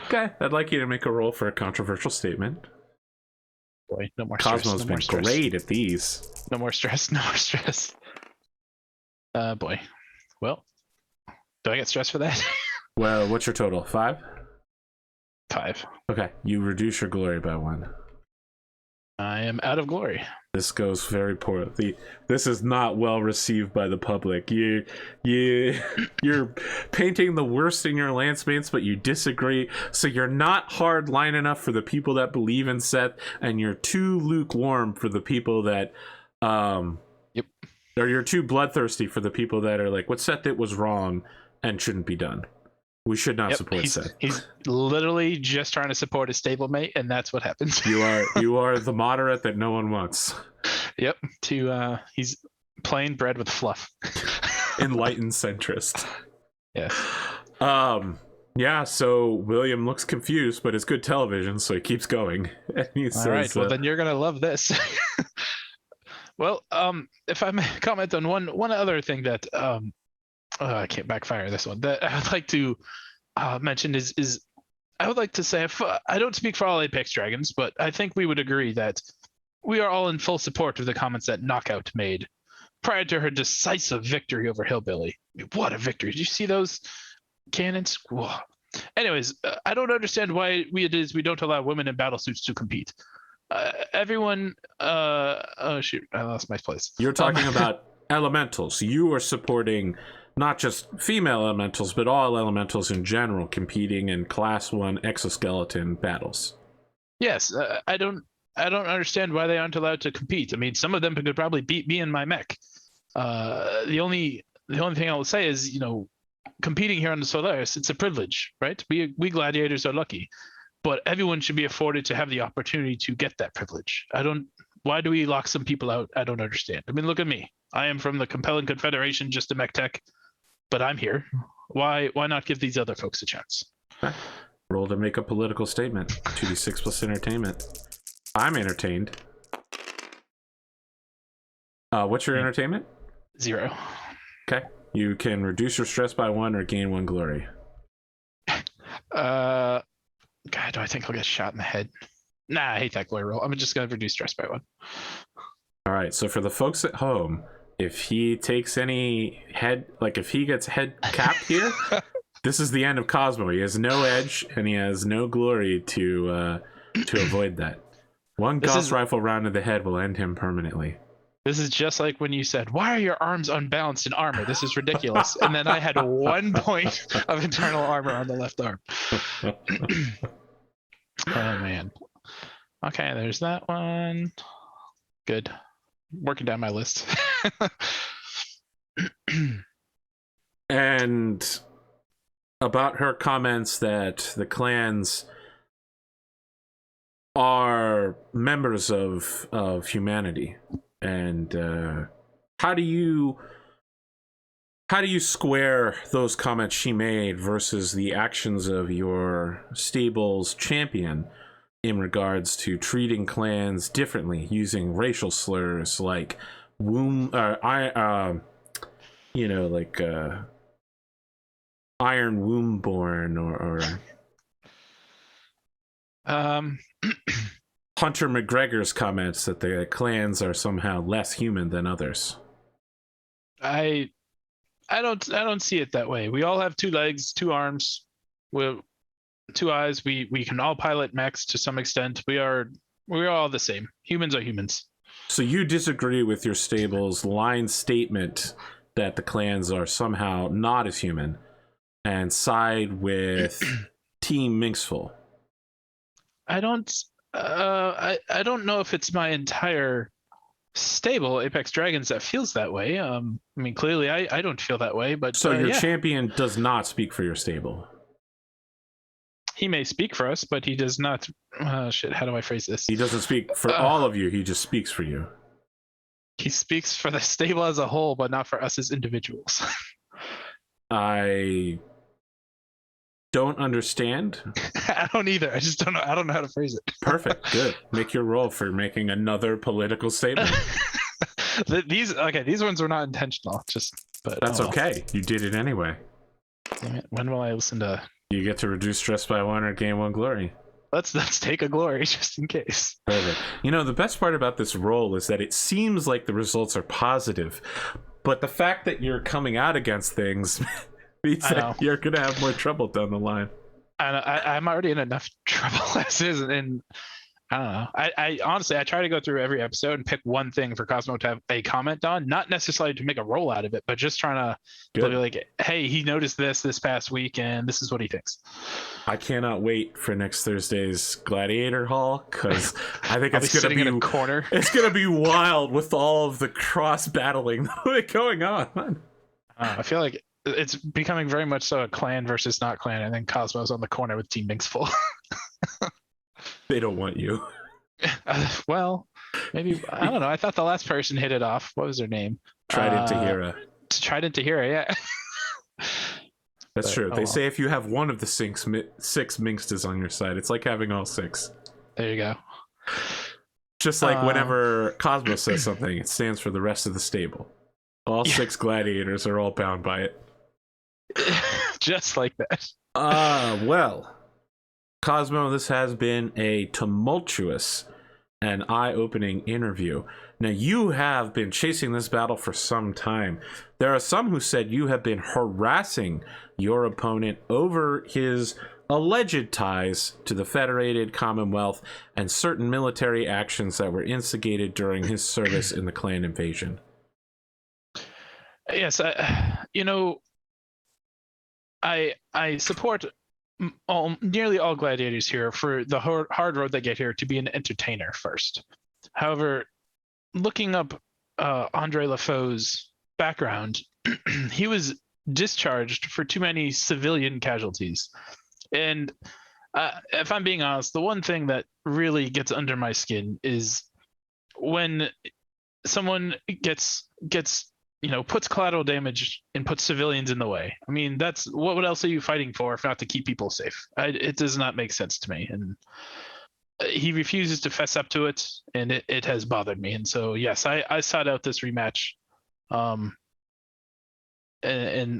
Okay, I'd like you to make a roll for a controversial statement. Boy, no more Cosmo's stress. been great at these. No more stress. No more stress. Boy. Well, do I get stressed for that? Well, what's your total? 5? 5. Okay, you reduce your glory by 1. I am out of glory. This goes very poorly. This is not well received by the public. You're painting the worst in your lance mates, but you disagree. So you're not hard line enough for the people that believe in Seth, and you're too lukewarm for the people that Yep. Or you're too bloodthirsty for the people that are like, what Seth did was wrong and shouldn't be done. We should not support Seth. He's literally just trying to support his stablemate, and that's what happens. You are the moderate that no one wants. Yep. He's plain bread with fluff. Enlightened centrist. Yes. Yeah, so William looks confused, but it's good television, so he keeps going. And he says, all right, well then you're gonna love this. Well, if I may comment on one other thing that I can't backfire this one, that I would like to mention is I would like to say, I don't speak for all Apex Dragons, but I think we would agree that we are all in full support of the comments that Knockout made prior to her decisive victory over Hillbilly. I mean, what a victory. Did you see those cannons? Whoa. Anyways, I don't understand why we don't allow women in battle suits to compete. Everyone, oh shoot, I lost my place. You're talking about elementals. You are supporting not just female elementals, but all elementals in general competing in Class 1 exoskeleton battles. Yes, I don't understand why they aren't allowed to compete. I mean, some of them could probably beat me in my mech. The only thing I will say is, competing here on the Solaris, it's a privilege, right? We gladiators are lucky, but everyone should be afforded to have the opportunity to get that privilege. Why do we lock some people out? I don't understand. I mean, look at me. I am from the compelling confederation, just a mech tech, but I'm here. Why not give these other folks a chance? Roll to make a political statement. 2d6 plus entertainment. I'm entertained. What's your entertainment? 0. Okay. You can reduce your stress by 1 or gain 1 glory. God, do I think I'll get shot in the head? Nah, I hate that glory roll. I'm just going to reduce stress by 1. All right. So for the folks at home, if he takes any if he gets head capped here, this is the end of Cosmo. He has no edge and he has no glory to avoid that. One Gauss rifle round to the head will end him permanently. This is just like when you said, why are your arms unbalanced in armor? This is ridiculous. And then I had 1 point of internal armor on the left arm. Oh, man. Okay, there's that one. Good. Working down my list. And about her comments that the clans are members of humanity. And how do you square those comments she made versus the actions of your stable's champion in regards to treating clans differently, using racial slurs like iron wombborn or Hunter McGregor's comments that the clans are somehow less human than others. I don't see it that way. We all have 2 legs, 2 arms, 2 eyes. We can all pilot mechs to some extent. We're all the same. Humans are humans. So you disagree with your stable's line statement that the clans are somehow not as human and side with Team Minxful. I don't. I don't know if it's my entire stable, Apex Dragons, that feels that way. I mean, clearly, I don't feel that way. But So your yeah, champion does not speak for your stable. he may speak for us, but he does not. Shit. How do I phrase this? He doesn't speak for all of you. He just speaks for you. He speaks for the stable as a whole, but not for us as individuals. I don't understand. I don't either. I just don't know. I don't know how to phrase it. Perfect. Good. Make your roll for making another political statement. These ones were not intentional. But that's okay. You did it anyway. Damn it. When will I listen to? You get to reduce stress by 1 or gain 1 glory. Let's take a glory just in case. Perfect. You know, the best part about this roll is that it seems like the results are positive, but the fact that you're coming out against things means that you're gonna have more trouble down the line. I'm already in enough trouble as is, and I don't know. I honestly, I try to go through every episode and pick one thing for Cosmo to have a comment on, not necessarily to make a roll out of it, but just trying to be like, hey, he noticed this past week, and this is what he thinks. I cannot wait for next Thursday's Gladiator Hall, because I think it's going to be in a corner. It's going to be wild with all of the cross battling going on. I feel like it's becoming very much so a clan versus not clan. I think Cosmo's on the corner with Team Binks full. They don't want you. Well, maybe, I don't know. I thought the last person hit it off. What was her name? Trident Tahira. Trident Tahira, yeah. That's true. They say if you have one of the six Minxes on your side, it's like having all 6. There you go. Just like whenever Cosmo says something, it stands for the rest of the stable. All 6 gladiators are all bound by it. Just like that. Well, Cosmo, this has been a tumultuous and eye-opening interview. Now, you have been chasing this battle for some time. There are some who said you have been harassing your opponent over his alleged ties to the Federated Commonwealth and certain military actions that were instigated during his service in the clan invasion. Yes, I support nearly all gladiators here for the hard road they get here to be an entertainer first. However, looking up Andre LaFoe's background, he was discharged for too many civilian casualties. And if I'm being honest, the one thing that really gets under my skin is when someone gets puts collateral damage and puts civilians in the way. I mean, that's what else are you fighting for if not to keep people safe? It does not make sense to me. And he refuses to fess up to it, and it has bothered me. And so, yes, I sought out this rematch. And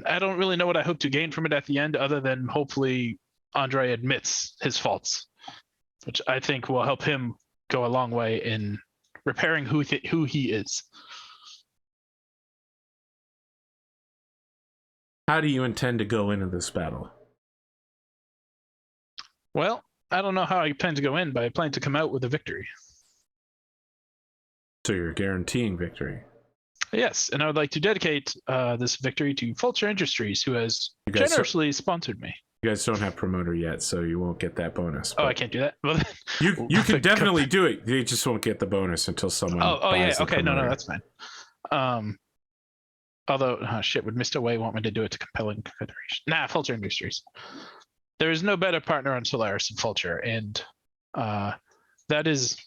I don't really know what I hope to gain from it at the end, other than hopefully Andre admits his faults, which I think will help him go a long way in repairing who he is. How do you intend to go into this battle? Well, I don't know how I plan to go in, but I plan to come out with a victory. So you're guaranteeing victory? Yes, and I would like to dedicate this victory to Vulture Industries, who has generously sponsored me. You guys don't have promoter yet, so you won't get that bonus. Oh, I can't do that? Well, you can definitely do it. They just won't get the bonus until someone buys the promoter. No, that's fine. Although, would Mr. Way want me to do it to Compelling Confederation? Nah, Vulture Industries. There is no better partner on Solaris than Vulture, and that is,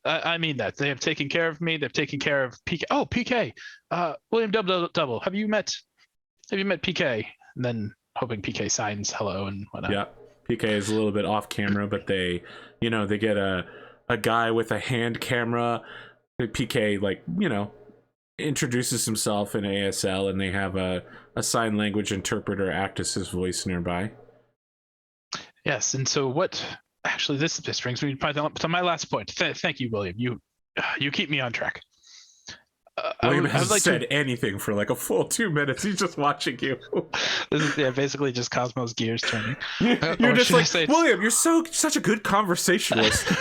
I mean that. They have taken care of me. They've taken care of PK. Oh, PK. William Double. Have you met PK? And then hoping PK signs hello and whatnot. Yeah, PK is a little bit off camera, but they get a guy with a hand camera. PK, introduces himself in ASL, and they have a sign language interpreter act as his voice nearby. Yes, and so what? Actually, this brings me to my last point. Thank you, William. You keep me on track. William hasn't said anything for like a full 2 minutes. He's just watching you. This is basically just Cosmo's gears turning. You're just like, William, you're such a good conversationalist.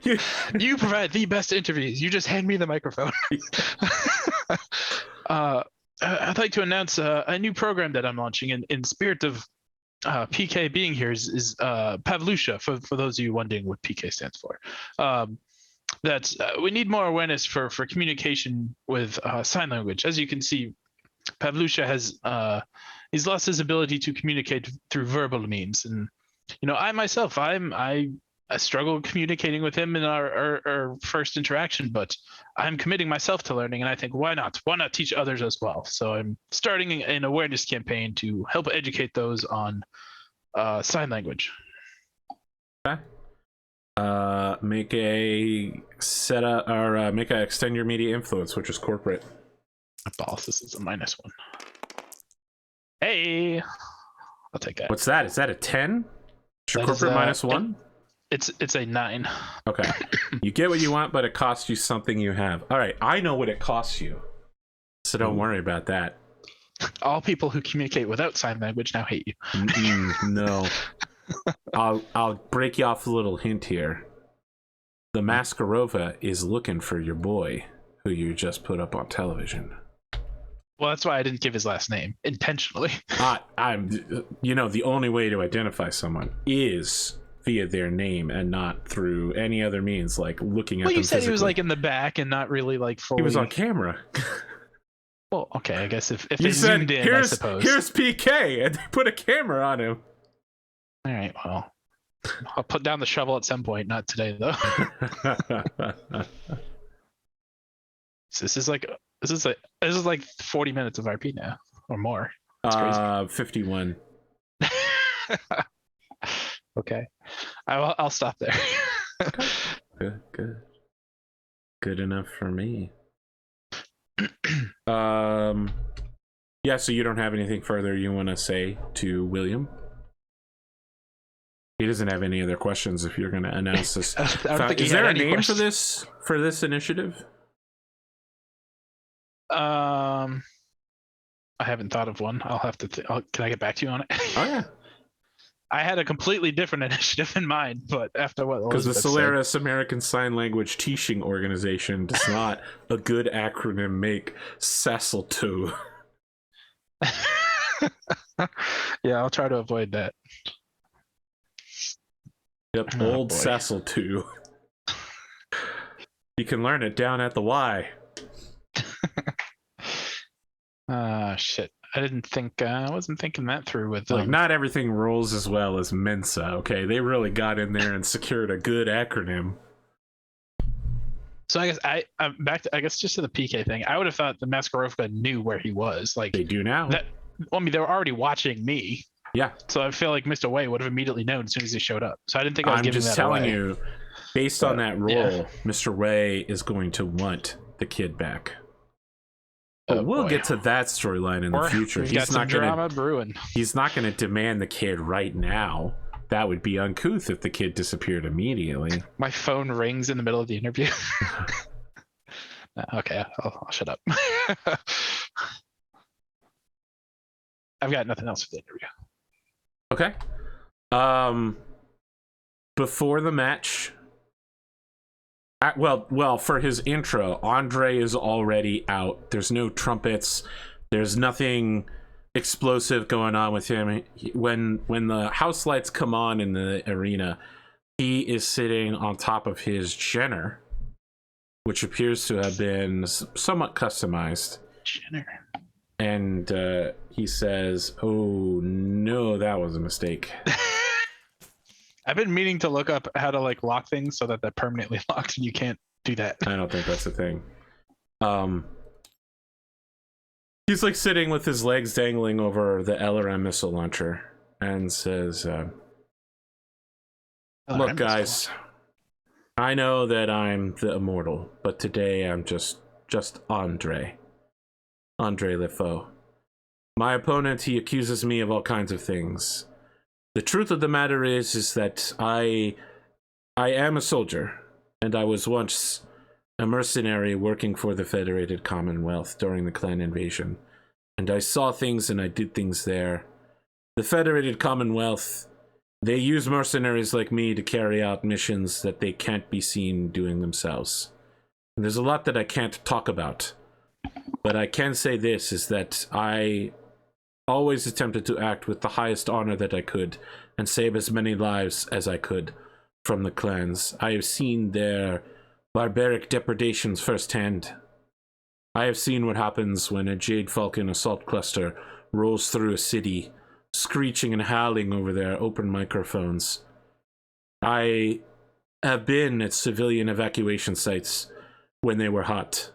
You provide the best interviews. You just hand me the microphone. I'd like to announce a new program that I'm launching in spirit of PK being here is Pavlusha, for those of you wondering what PK stands for. That we need more awareness for communication with sign language. As you can see, Pavlusha has he's lost his ability to communicate through verbal means, and I myself, I struggle communicating with him in our first interaction, but I'm committing myself to learning, and I think why not teach others as well. So I'm starting an awareness campaign to help educate those on sign language. Okay. Make a setup or make a extend your media influence, which is corporate. Boss, this is a -1. Hey, I'll take that. What's that? Is that a 10? Is your corporate -1? It's a 9. Okay. You get what you want, but it costs you something you have. All right, I know what it costs you, so don't worry about that. All people who communicate without sign language now hate you. No. I'll break you off a little hint here. The Maskarova is looking for your boy, who you just put up on television. Well, that's why I didn't give his last name intentionally. I'm, the only way to identify someone is via their name and not through any other means, like looking at them. Well, you said physically. He was like in the back and not really like fully. He was on camera. Well, okay, I guess if you they said, zoomed in, I suppose. Here's PK, and they put a camera on him. All right, well, I'll put down the shovel at some point, not today though. So this is like 40 minutes of RP now or more. That's crazy. 51. Okay, I'll stop there. Good enough for me. Yeah, so you don't have anything further you want to say to William? He doesn't have any other questions if you're going to announce this. Is there a name for this initiative? I haven't thought of one. I'll have to. Can I get back to you on it? Oh yeah. I had a completely different initiative in mind, but after what because the Solaris American Sign Language Teaching Organization does not a good acronym make Cecil 2. Yeah, I'll try to avoid that. Yep, old Cecil 2. You can learn it down at the Y. Shit. I didn't think I wasn't thinking that through with like not everything rolls as well as Mensa, okay? They really got in there and secured a good acronym. So I guess I'm back to just to the PK thing. I would have thought the Maskarovka knew where he was. Like they do now. They were already watching me. Yeah. So I feel like Mr. Way would have immediately known as soon as he showed up. So I didn't think I was giving that away. I'm just telling you, based on that role, Mr. Way is going to want the kid back. But we'll get to that storyline in the future. He's not drama brewing. He's not going to demand the kid right now. That would be uncouth if the kid disappeared immediately. My phone rings in the middle of the interview. Okay, I'll shut up. I've got nothing else for the interview. Okay. Before the match. Well, for his intro, Andre is already out. There's no trumpets. There's nothing explosive going on with him. When the house lights come on in the arena, he is sitting on top of his Jenner, which appears to have been somewhat customized. Jenner. And he says, "Oh no, that was a mistake." I've been meaning to look up how to lock things so that they're permanently locked, and you can't do that. I don't think that's a thing. He's sitting with his legs dangling over the LRM missile launcher and says, "Look, guys, I know that I'm the Immortal, but today I'm just Andre Lefoe. My opponent, he accuses me of all kinds of things. The truth of the matter is that I am a soldier, and I was once a mercenary working for the Federated Commonwealth during the clan invasion. And I saw things and I did things there. The Federated Commonwealth, they use mercenaries like me to carry out missions that they can't be seen doing themselves. And there's a lot that I can't talk about. But I can say this, is that I always attempted to act with the highest honor that I could and save as many lives as I could from the clans. I have seen their barbaric depredations firsthand. I have seen what happens when a Jade Falcon assault cluster rolls through a city, screeching and howling over their open microphones. I have been at civilian evacuation sites when they were hot.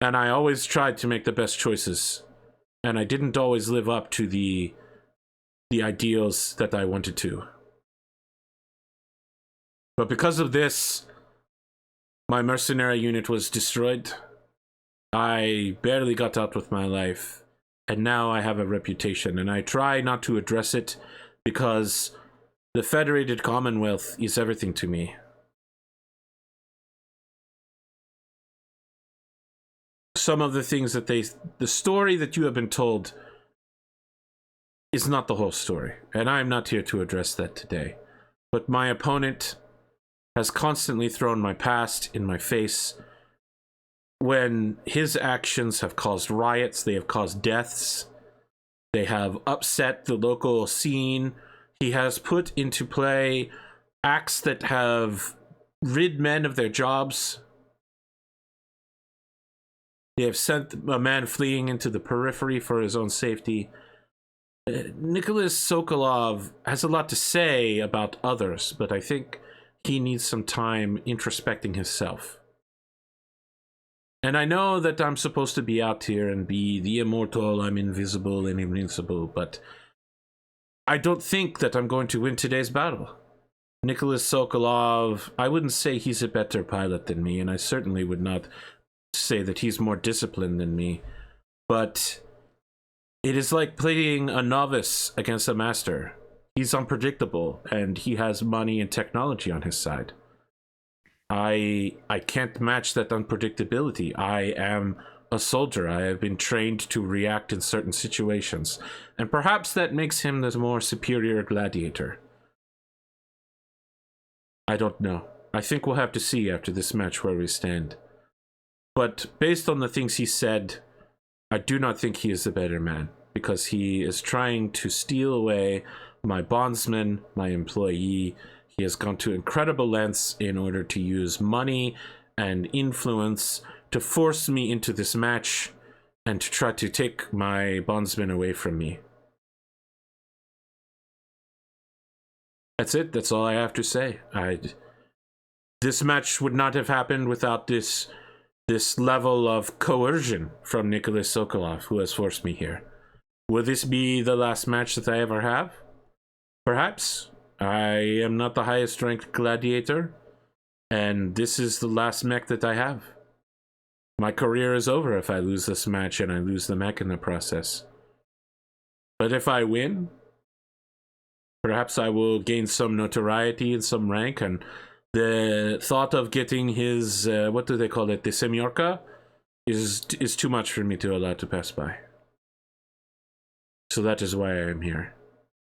And I always tried to make the best choices. And I didn't always live up to the ideals that I wanted to. But because of this, my mercenary unit was destroyed. I barely got out with my life. And now I have a reputation. And I try not to address it because the Federated Commonwealth is everything to me. Some of the things that the story that you have been told is not the whole story. And I'm not here to address that today. But my opponent has constantly thrown my past in my face. When his actions have caused riots, they have caused deaths, they have upset the local scene. He has put into play acts that have rid men of their jobs. They have sent a man fleeing into the periphery for his own safety. Nicholas Sokolov has a lot to say about others, but I think he needs some time introspecting himself. And I know that I'm supposed to be out here and be the immortal, I'm invisible and invincible, but I don't think that I'm going to win today's battle. Nicholas Sokolov, I wouldn't say he's a better pilot than me, and I certainly would not say that he's more disciplined than me, but it is like playing a novice against a master. He's unpredictable, and he has money and technology on his side. I can't match that unpredictability. I am a soldier. I have been trained to react in certain situations, and perhaps that makes him the more superior gladiator. I don't know. I think we'll have to see after this match where we stand. But based on the things he said, I do not think he is the better man, because he is trying to steal away my bondsman, my employee. He has gone to incredible lengths in order to use money and influence to force me into this match and to try to take my bondsman away from me. That's it. That's all I have to say. This match would not have happened without this level of coercion from Nicholas Sokolov, who has forced me here. Will this be the last match that I ever have? Perhaps. I am not the highest ranked gladiator, and this is the last mech that I have. My career is over if I lose this match and I lose the mech in the process. But if I win, perhaps I will gain some notoriety and some rank, and the thought of getting his, what do they call it, the Semyorka, is too much for me to allow to pass by. So that is why I am here.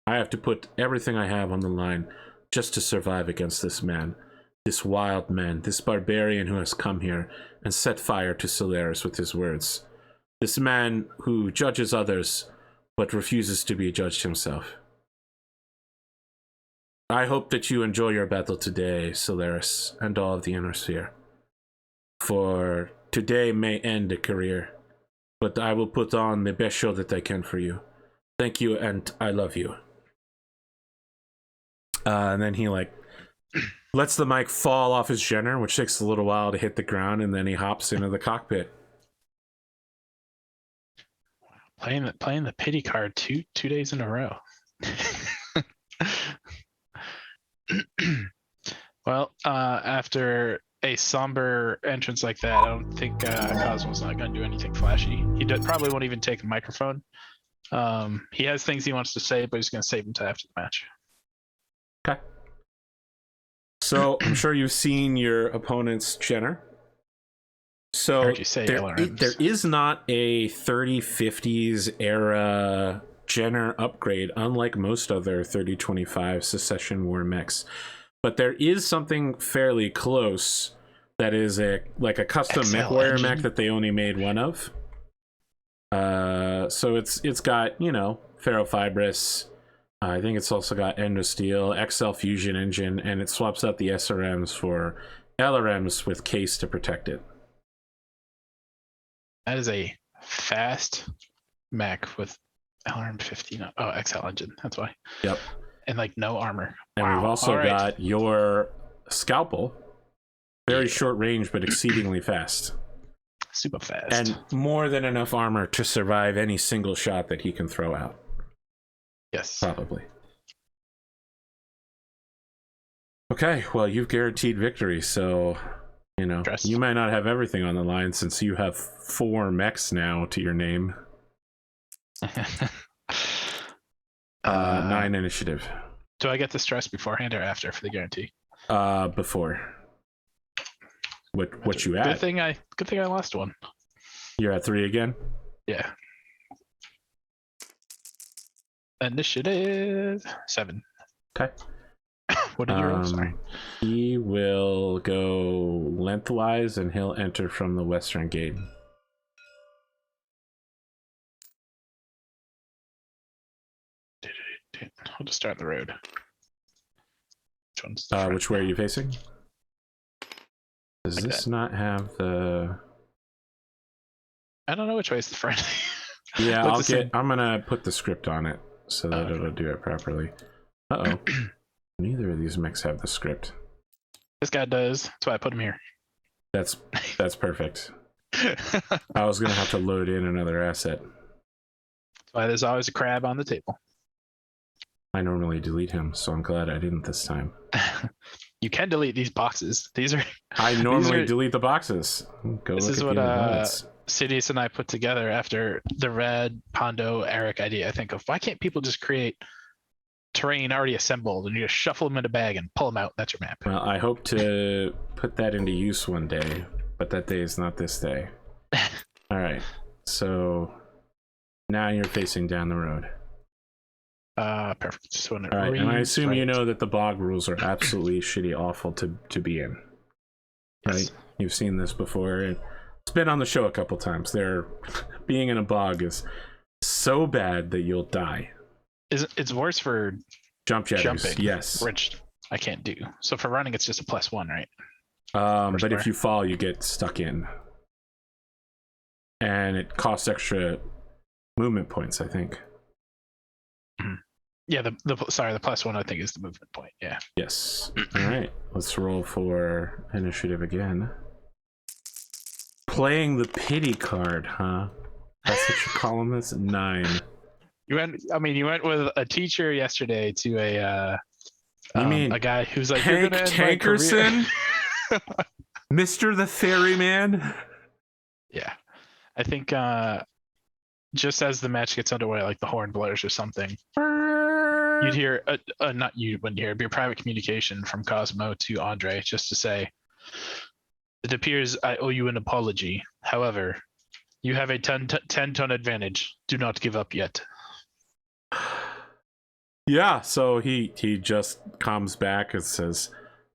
I have to put everything I have on the line just to survive against this man, this wild man, this barbarian who has come here and set fire to Solaris with his words. This man who judges others but refuses to be judged himself. I hope that you enjoy your battle today, Solaris, and all of the Inner Sphere. For today may end a career, but I will put on the best show that I can for you. Thank you, and I love you. And then he lets the mic fall off his Jenner, which takes a little while to hit the ground, and then he hops into the cockpit. Playing the pity card two days in a row. Well, after a somber entrance like that, I don't think Cosmo's not going to do anything flashy. He probably won't even take the microphone. He has things he wants to say, but he's going to save them to after the match. Okay. So I'm sure you've seen your opponent's Jenner. So there is not a 3050s era Jenner upgrade, unlike most other 3025 Secession War mechs. But there is something fairly close that is a custom mech warrior mech that they only made one of. So it's got, you know, ferrofibrous. I think it's also got endosteel, XL fusion engine, and it swaps out the SRMs for LRMs with case to protect it. That is a fast mech with LRM 15. Oh, XL engine. That's why. Yep. And like no armor. And Wow. we've also All got your scalpel, very Yeah. short range but exceedingly fast, super fast, and more than enough armor to survive any single shot that he can throw out. yes. Probably. Okay, well, you've guaranteed victory, so you know you might not have everything on the line since you have 4 mechs now to your name. 9 initiative. Do I get the stress beforehand or after for the guarantee? Before. What you at? Good thing I lost one. You're at 3 again? Yeah. Initiative 7. Okay. What did you roll? Sorry. He will go lengthwise and he'll enter from the western gate. I'll just start the road. Which one's which way are you facing? Does like this that. not have the... I don't know which way is the front. Yeah, I'm gonna put the script on it so that it'll do it properly. Uh-oh. Neither of these mechs have the script. This guy does. That's why I put him here. That's perfect. I was gonna have to load in another asset. That's why there's always a crab on the table. I normally delete him, so I'm glad I didn't this time. You can delete these boxes. These are... I normally delete the boxes. This is what Sidious and I put together after the Red Pondo Eric idea. I think of, why can't people just create terrain already assembled and you just shuffle them in a bag and pull them out? That's your map. Well, I hope to put that into use one day, but that day is not this day. All right, so now you're facing down the road. Perfect. So all right, and I assume you know that the bog rules are absolutely shitty awful to be in. Right? Yes. You've seen this before, and it's been on the show a couple times. Being in a bog is so bad that you'll die. It's worse for jumping. Yes, which I can't do. So for running, it's just a +1, right? But if you fall, you get stuck in, and it costs extra movement points, I think. Mm-hmm. Yeah, the +1 I think is the movement point. Yeah. Yes. All right, let's roll for initiative again. Playing the pity card, huh? That's what you call them. This 9. You went with a teacher yesterday to a guy who's like, Hank Tankerson, Mr. the Ferryman. Yeah, I think just as the match gets underway, like the horn blares or something, you'd hear not you wouldn't hear, it'd be a private communication from Cosmo to Andre just to say, it appears I owe you an apology. However, you have a 10-ton advantage. Do not give up yet. Yeah, so he just comes back and says,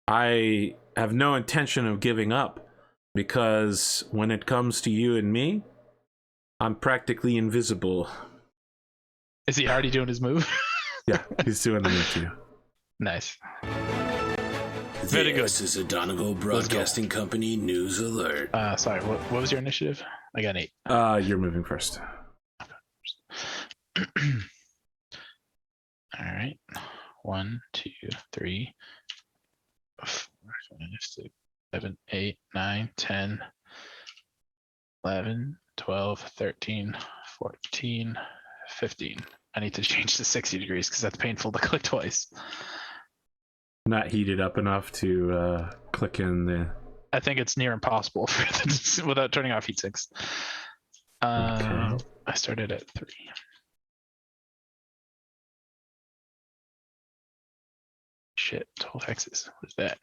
I have no intention of giving up, because when it comes to you and me, I'm practically invisible. Is he already doing his move? Yeah, he's doing the move to you. Nice. Very good. This is a Donegal Broadcasting Company news alert. Sorry, what was your initiative? I got 8. You're moving first. All right. 1, 2, 3, 4, 5, 6, 7, 8, 9, 10, 11, 12, 13, 14, 15. I need to change to 60 degrees because that's painful to click twice. Not heated up enough to click in the... I think it's near impossible without turning off heat sinks. Okay. I started at 3. Shit, 12 hexes. What is that?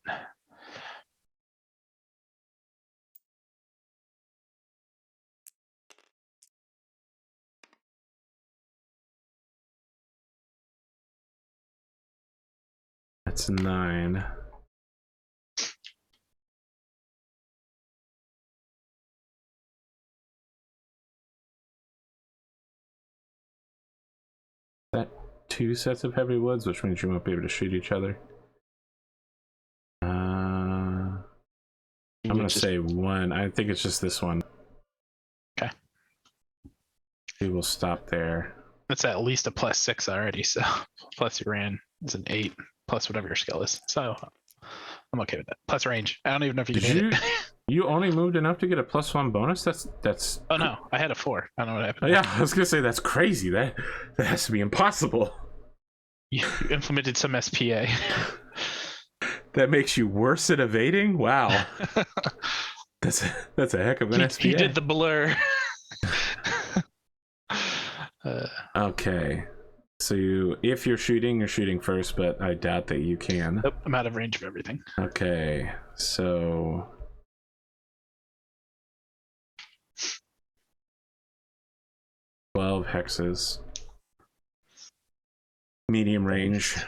That's 9. 2 sets of heavy woods, which means you won't be able to shoot each other. I'm gonna say 1. I think it's just this one. Okay. We will stop there. That's at least a +6 already, so plus your ran is an 8, plus whatever your skill is. So I'm okay with that. Plus range. I don't even know if you can hit it. You only moved enough to get a +1 bonus? That's Oh no, I had a 4. I don't know what happened. Oh, yeah, I was gonna say that's crazy. That has to be impossible. You implemented some SPA. That makes you worse at evading? Wow. That's a heck of an SPA. You did the blur. Okay. So if you're shooting first, but I doubt that you can. Nope, I'm out of range of everything. Okay, so 12 hexes. Medium range.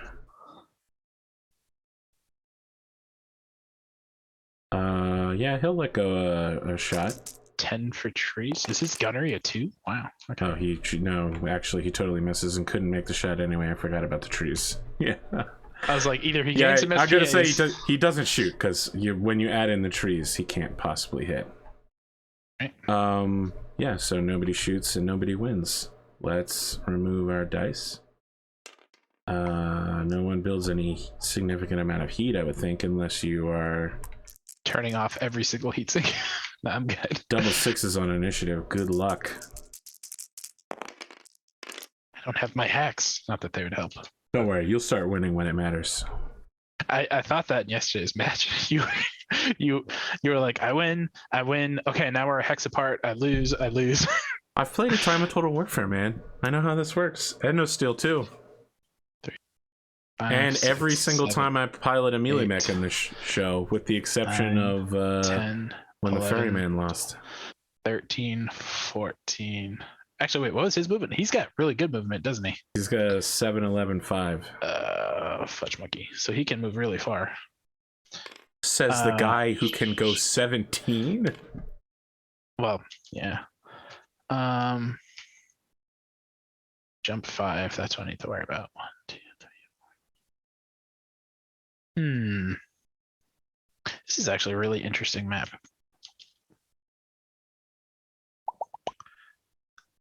Yeah, he'll let go a shot. 10 for trees. Is his gunnery a 2? Wow. Okay. Oh, no, actually, he totally misses and couldn't make the shot anyway. I forgot about the trees. Yeah. I was like, either he gains some SPAs. I gotta say he doesn't shoot because when you add in the trees, he can't possibly hit. Right. Yeah. So nobody shoots and nobody wins. Let's remove our dice. No one builds any significant amount of heat, I would think, unless you are turning off every single heatsink. No, I'm good. Double 6s on initiative. Good luck. I don't have my hacks. Not that they would help. Don't worry, you'll start winning when it matters. I thought that in yesterday's match. You were like, I win. Okay, now we're a hex apart. I lose. I've played a time of Total Warfare, man. I know how this works. And no steel too. 3, 5, and 6, every single 7, time I pilot a melee 8, mech in this show, with the exception 9, of 10, when 11, the ferryman lost. 13, 14. Actually, wait, what was his movement? He's got really good movement, doesn't he? He's got a 7, 11, 5. Fudge monkey. So he can move really far. Says the guy who can go 17. Well, yeah. Jump 5. That's what I need to worry about. 1, 2, 3, 4. This is actually a really interesting map.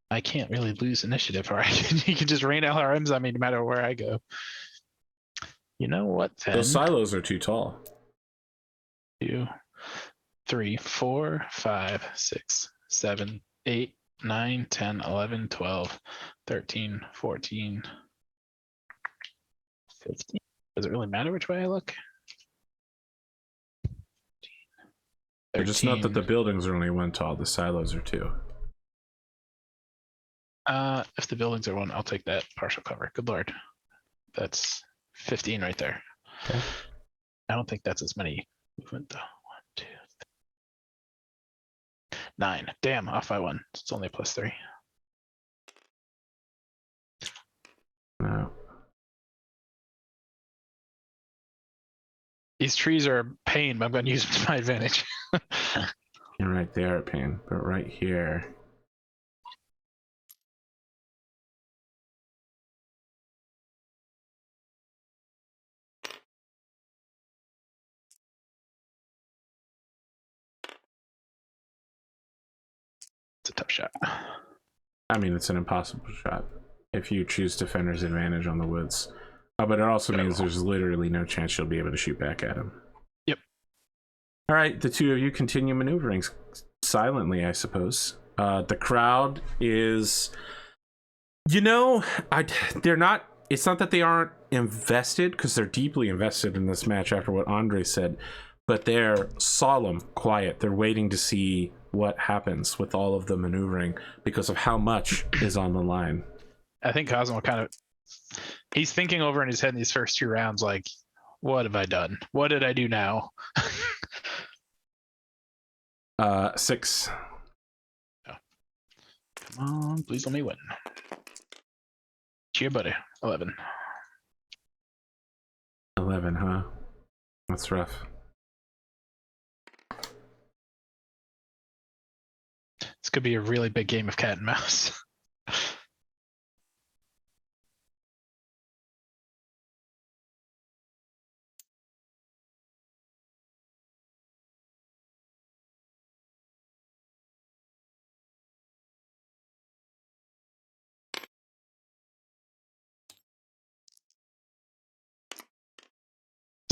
I can't really lose initiative, or you can just rain LRMs on me no matter where I go. You know what, then? Those silos are too tall. 2, 3, 4, 5, 6, 7, 8, 9, 10, 11, 12, 13, 14, 15. Does it really matter which way I look? They're just not that the buildings are only 1 tall, the silos are 2. If the buildings are 1, I'll take that partial cover. Good lord. That's 15 right there. Okay. I don't think that's as many movement though. 1, 2, 3. 9. Damn, off by 1. It's only a +3. No. These trees are a pain, but I'm going to use them to my advantage. You're right, they are a pain, but right here. It's a tough shot. I mean, it's an impossible shot if you choose defender's advantage on the woods. But it also means there's literally no chance you'll be able to shoot back at him. Yep. All right, the two of you continue maneuvering silently, I suppose. The crowd is, they're not. It's not that they aren't invested, because they're deeply invested in this match after what Andre said, but they're solemn, quiet. They're waiting to see what happens with all of the maneuvering because of how much is on the line. I think Cosmo he's thinking over in his head in these first 2 rounds, like, what have I done? What did I do now? 6. Oh. Come on, please let me win. Cheer, buddy. 11. 11, huh? That's rough. This could be a really big game of cat and mouse.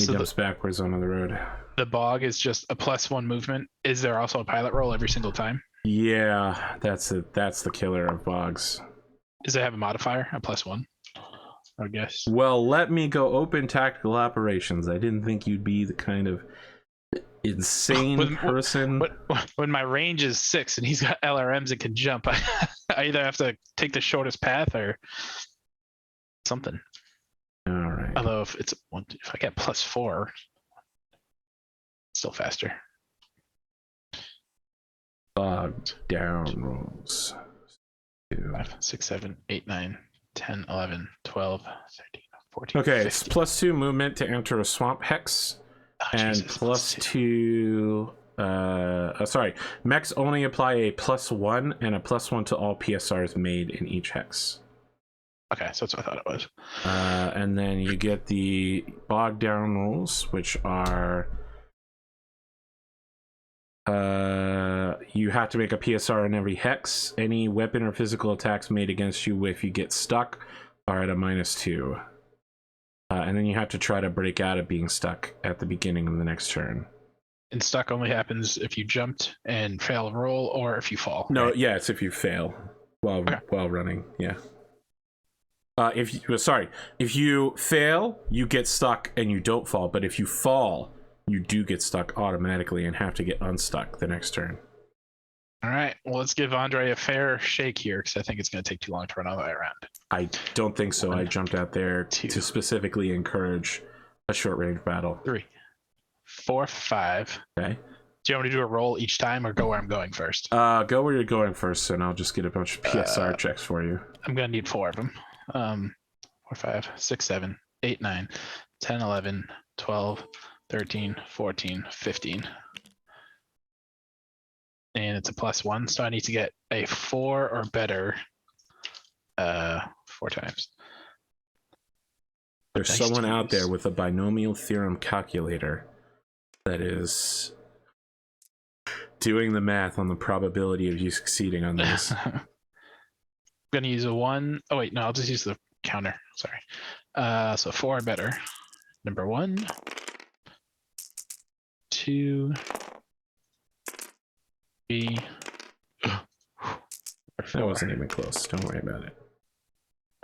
He So jumps backwards onto the road. the bog is just a +1 movement. Is there also a pilot roll every single time? Yeah, that's it. That's the killer of bogs. Does it have a modifier, a +1? I guess. Well, let me go open tactical operations. I didn't think you'd be the kind of insane person. When my range is 6 and he's got LRMs and can jump, I either have to take the shortest path or something. All right. Although if I get +4, it's still faster. Bog down rolls. 5, 6, 7, 8, 9, 10, 11, 12, 13, 14. Okay, 15. it's +2 movement to enter a swamp hex. And Jesus, +2. Sorry. Mechs only apply a +1 and a +1 to all PSRs made in each hex. Okay, so that's what I thought it was. And then you get the bog down rolls, which are you have to make a PSR in every hex. Any weapon or physical attacks made against you if you get stuck are at a -2. And then you have to try to break out of being stuck at the beginning of the next turn. And stuck only happens if you jumped and fail a roll or if you fall. No, right? yeah, it's if you fail while running. Yeah. If you fail, you get stuck and you don't fall. But if you fall, you do get stuck automatically and have to get unstuck the next turn. All right. Well, let's give Andre a fair shake here because I think it's going to take too long to run all the way around. I don't think so. 1, I jumped out there 2, to specifically encourage a short range battle. 3, 4, 5. Okay. Do you want me to do a roll each time or go where I'm going first? Go where you're going first, and I'll just get a bunch of PSR checks for you. I'm going to need 4 of them. 4, 5, 6, 7, 8, 9, 10, 11, 12, 13, 14, 15. And it's a +1, so I need to get a 4 or better 4 times. There's Nice someone out teams. there with a binomial theorem calculator that is doing the math on the probability of you succeeding on this. I'm going to use a 1. Oh, wait, no, I'll just use the counter. Sorry. So 4 or better. Number 1, 2, 3. That wasn't even close. Don't worry about it.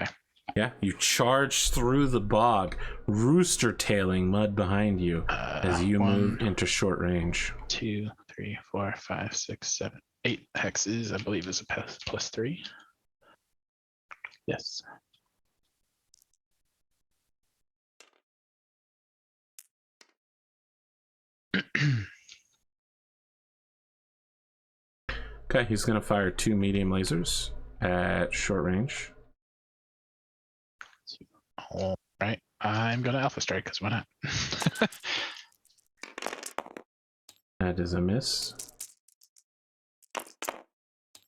Okay. Yeah, you charge through the bog, rooster tailing mud behind you as you 1, move into short range. 2, 3, 4, 5, 6, 7, 8 hexes, I believe, is a +3. Yes. Okay, he's going to fire 2 medium lasers at short range. All right. I'm going to Alpha Strike because why not? That is a miss.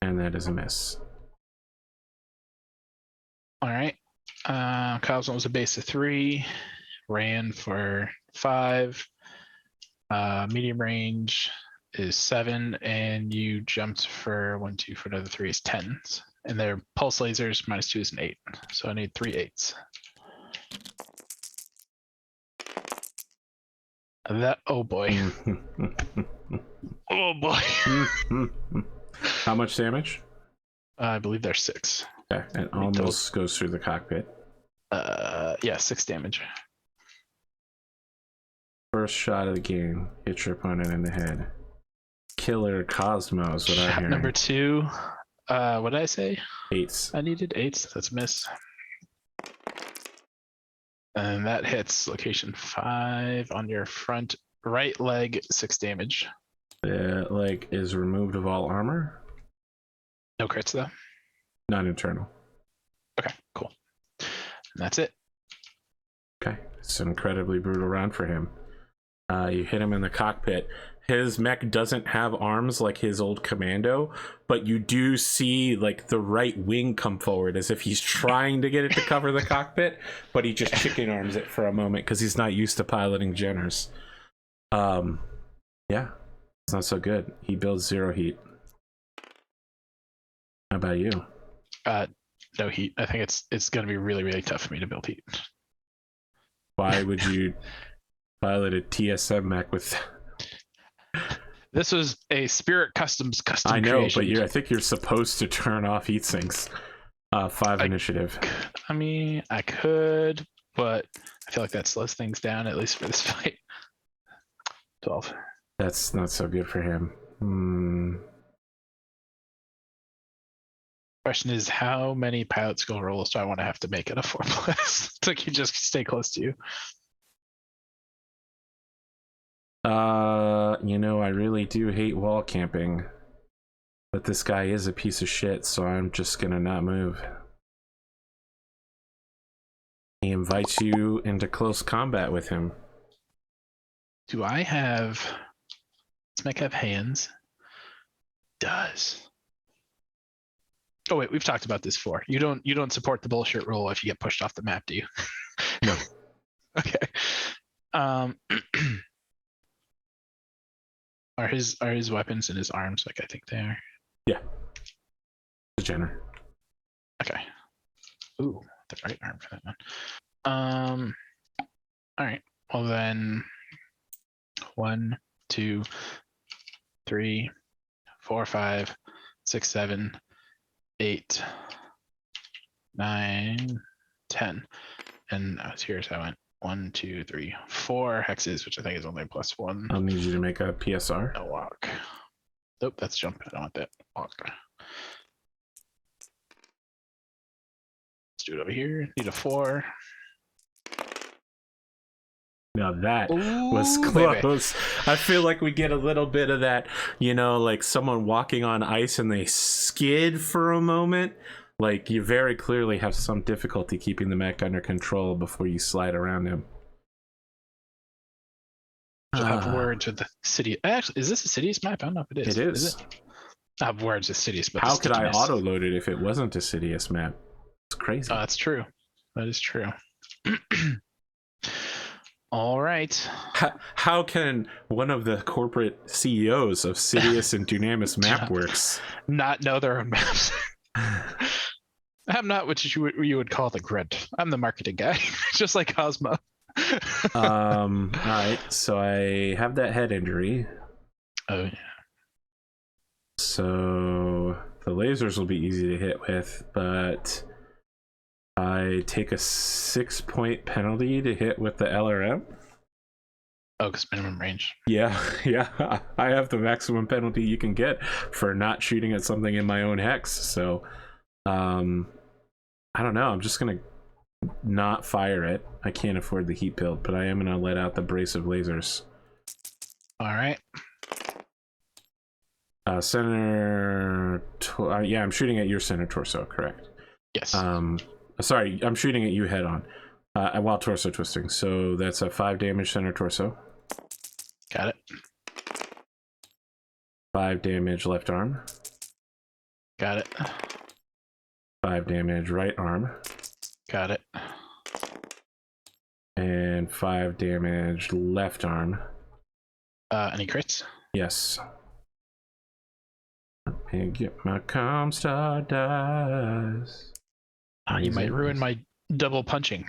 And that is a miss. All right. Cosmo was a base of 3, ran for 5. Medium range is 7, and you jumped for 1, 2 for another 3 is 10s. And their pulse lasers -2 is an 8. So I need 3 8s. Oh boy. Oh boy. How much damage? I believe they're 6. Okay, it almost goes through the cockpit. Yeah, 6 damage. First shot of the game, hit your opponent in the head. Killer Cosmo is what I Shot hear. number 2. What did I say? 8s. I needed 8s. That's a miss. And that hits location 5 on your front right leg, 6 damage. The leg is removed of all armor. No crits though. Not internal. Okay, cool. And that's it. Okay, it's an incredibly brutal round for him. You hit him in the cockpit. His mech doesn't have arms like his old commando, but you do see like the right wing come forward as if he's trying to get it to cover the cockpit, but he just chicken arms it for a moment because he's not used to piloting Jenners. Yeah, it's not so good. He builds 0 heat. How about you? No heat. I think it's going to be really, really tough for me to build heat. Why would you piloted TSM mech with. This was a Spirit Customs custom I know, creation. but I think you're supposed to turn off heat sinks. 5 initiative. I mean, I could, but I feel like that slows things down, at least for this fight. 12. That's not so good for him. Question is, how many pilot skill rolls do I want to have to make at a 4+? So can just stay close to you. I really do hate wall camping. But this guy is a piece of shit, so I'm just gonna not move. He invites you into close combat with him. Do I have... Does Mech have hands? Does. Oh wait, we've talked about this before. You don't support the bullshit rule if you get pushed off the map, do you? No. Okay. Are his weapons and his arms like I think they are? Yeah. Jenner. Okay. Ooh, the right arm for that one. All right. Well then, 1, 2, 3, 4, 5, 6, 7, 8, 9, 10, and here's how I went. 1, 2, 3, 4 hexes, which I think is only +1. I'll need you to make a PSR. A walk. Nope, that's jump. I don't want that. Walk. Let's do it over here. Need a 4. Now that was Ooh, close. Baby. I feel like we get a little bit of that, like someone walking on ice and they skid for a moment. Like you very clearly have some difficulty keeping the mech under control before you slide around him. I have words with the city. Actually, is this a Sidious map? I don't know if it is. It is. Is it? I have words with Sidious, but how could I auto-load it if it wasn't a Sidious map? It's crazy. That's true. That is true. All right. How can one of the corporate CEOs of Sidious and Dunamis Mapworks not know their own maps? I'm not what you would call the grid. I'm the marketing guy, just like Cosmo. All right, so I have that head injury. Oh yeah. So the lasers will be easy to hit with, but I take a 6-point penalty to hit with the LRM. Oh, because minimum range. Yeah. I have the maximum penalty you can get for not shooting at something in my own hex. So, I don't know. I'm just gonna not fire it. I can't afford the heat build, but I am gonna let out the brace of lasers. All right. Center. Yeah, I'm shooting at your center torso. Correct. Yes. Sorry, I'm shooting at you head on. While torso twisting. So that's a 5 damage center torso. Got it. 5 damage left arm. Got it. 5 damage right arm. Got it. And 5 damage left arm. Any crits? Yes. And get my Comstar dice. You might ruin my double punching.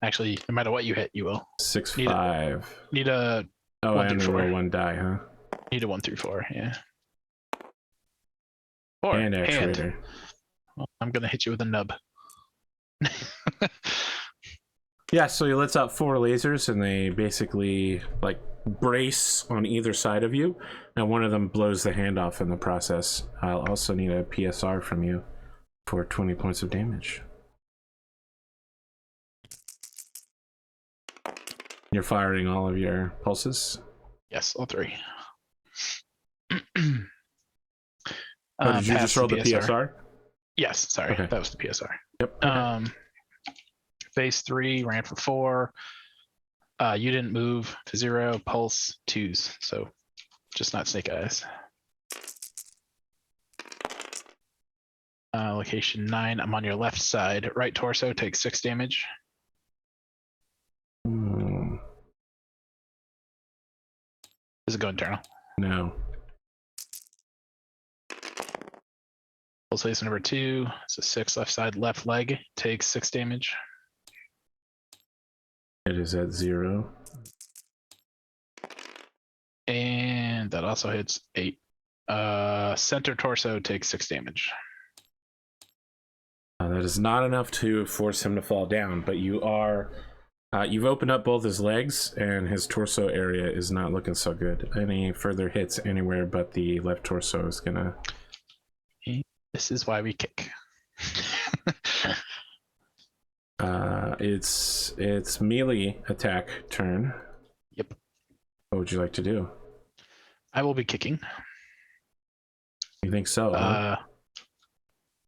Actually, no matter what you hit, you will. 6, 5. Need a. Oh, I only roll 1 die, huh? Need a 1 through 4, yeah. 4. And actuator. Well, I'm gonna hit you with a nub. Yeah, so he lets out 4 lasers, and they basically like brace on either side of you, and one of them blows the hand off in the process. I'll also need a PSR from you for 20 points of damage. You're firing all of your pulses? Yes, all 3. Oh, did you just roll the PSR? Yes, sorry. Okay. That was the PSR. Yep. Okay. Phase 3, ran for 4. You didn't move to 0, pulse 2s, so just not snake eyes. Location 9, I'm on your left side. Right torso takes 6 damage. Does it go internal? No. Pulse phase number 2, it's a 6 left side, left leg takes 6 damage. It is at 0. And that also hits 8. Center torso takes 6 damage. That is not enough to force him to fall down, but you are... you've opened up both his legs, and his torso area is not looking so good. Any further hits anywhere but the left torso is gonna... This is why we kick. It's melee attack turn. Yep. What would you like to do? I will be kicking. You think so? Huh?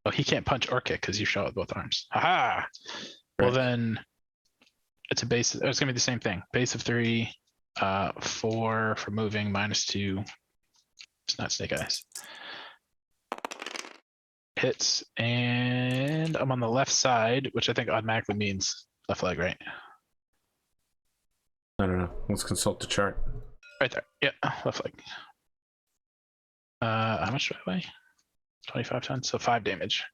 Oh, he can't punch or kick because you shot with both arms. Haha. Well, then it's a base. It's gonna be the same thing. Base of 3, 4 for moving, -2. It's not snake eyes. Hits, and I'm on the left side, which I think automatically means left leg, right? I don't know. Let's consult the chart. Right there. Yeah, left leg. How much do I weigh? 25 tons, so 5 damage.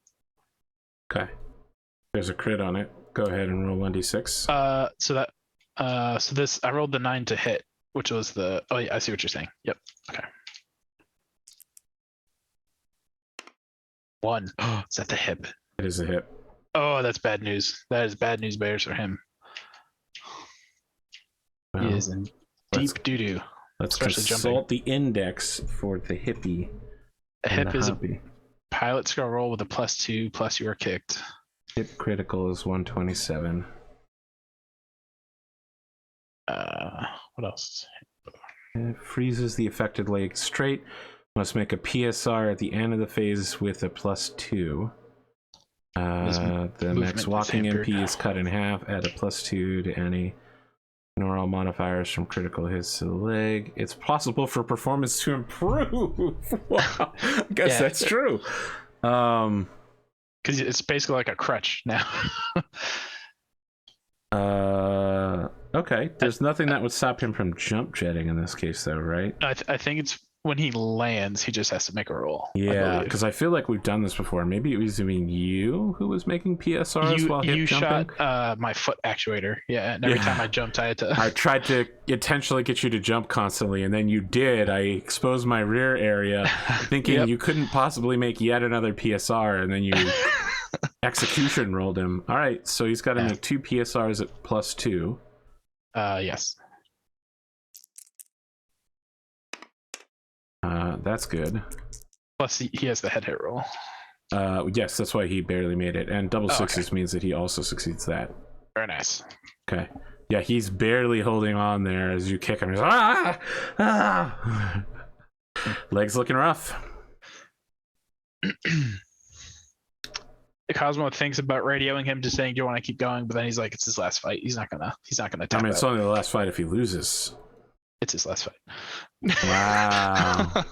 Okay. There's a crit on it. Go ahead and roll 1d6. So this I rolled the 9 to hit, which was the. Oh yeah, I see what you're saying. Yep. Okay. 1. Oh, is that the hip? It is a hit. Oh, that's bad news. That is bad news bears for him. Well, He is in deep doo doo. Let's especially consult the index for the hippie. A hip is hobby. a pilot skill roll with a +2 plus you are kicked. Hip critical is 127. What else? It freezes the affected leg straight. Must make a PSR at the end of the phase with a +2. The next walking MP is cut in half. Add a +2 to any normal modifiers from critical hits to the leg. It's possible for performance to improve. Wow. I guess that's true. Because it's basically like a crutch now. Okay. There's nothing that would stop him from jump jetting in this case, though, right? I think it's when he lands, he just has to make a roll. Yeah, because I feel like we've done this before. Maybe it was even you who was making PSRs while hip jumping. You shot my foot actuator. Yeah, and every time I jumped, I had to. I tried to intentionally get you to jump constantly, and then you did. I exposed my rear area, thinking you couldn't possibly make yet another PSR, and then you execution rolled him. All right, so he's got to make 2 PSRs at +2. Yes. That's good. Plus, he has the head hit roll. Yes, that's why he barely made it. And double sixes means that he also succeeds that. Very nice. Okay. Yeah, he's barely holding on there as you kick him. He's legs looking rough. Cosmo thinks about radioing him, just saying, "Do you want to keep going?" But then he's like, "It's his last fight. He's not gonna tap I mean, it's only the last fight if he loses. It's his last fight." Wow.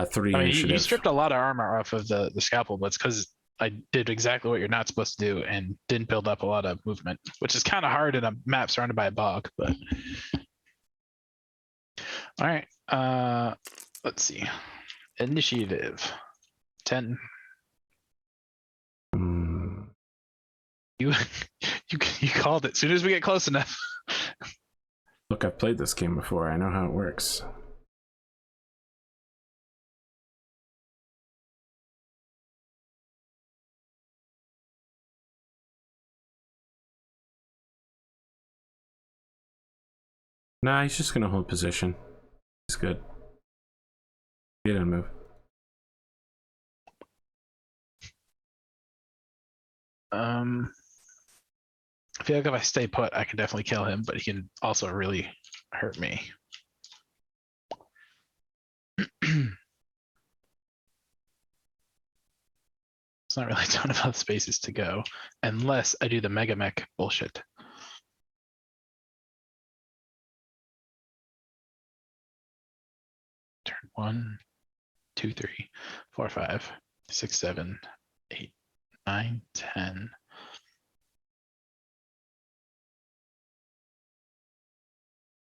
3 initiative. He stripped a lot of armor off of the scalpel, but it's because I did exactly what you're not supposed to do and didn't build up a lot of movement, which is kind of hard in a map surrounded by a bog. But all right, let's see. Initiative 10. You called it. As soon as we get close enough. Look, I've played this game before. I know how it works. Nah, he's just gonna hold position. He's good. He didn't move. I feel like if I stay put, I can definitely kill him, but he can also really hurt me. It's not really a ton of other spaces to go, unless I do the Mega Mech bullshit. Turn 1, 2, 3, 4, 5, 6, 7, 8, 9, 10.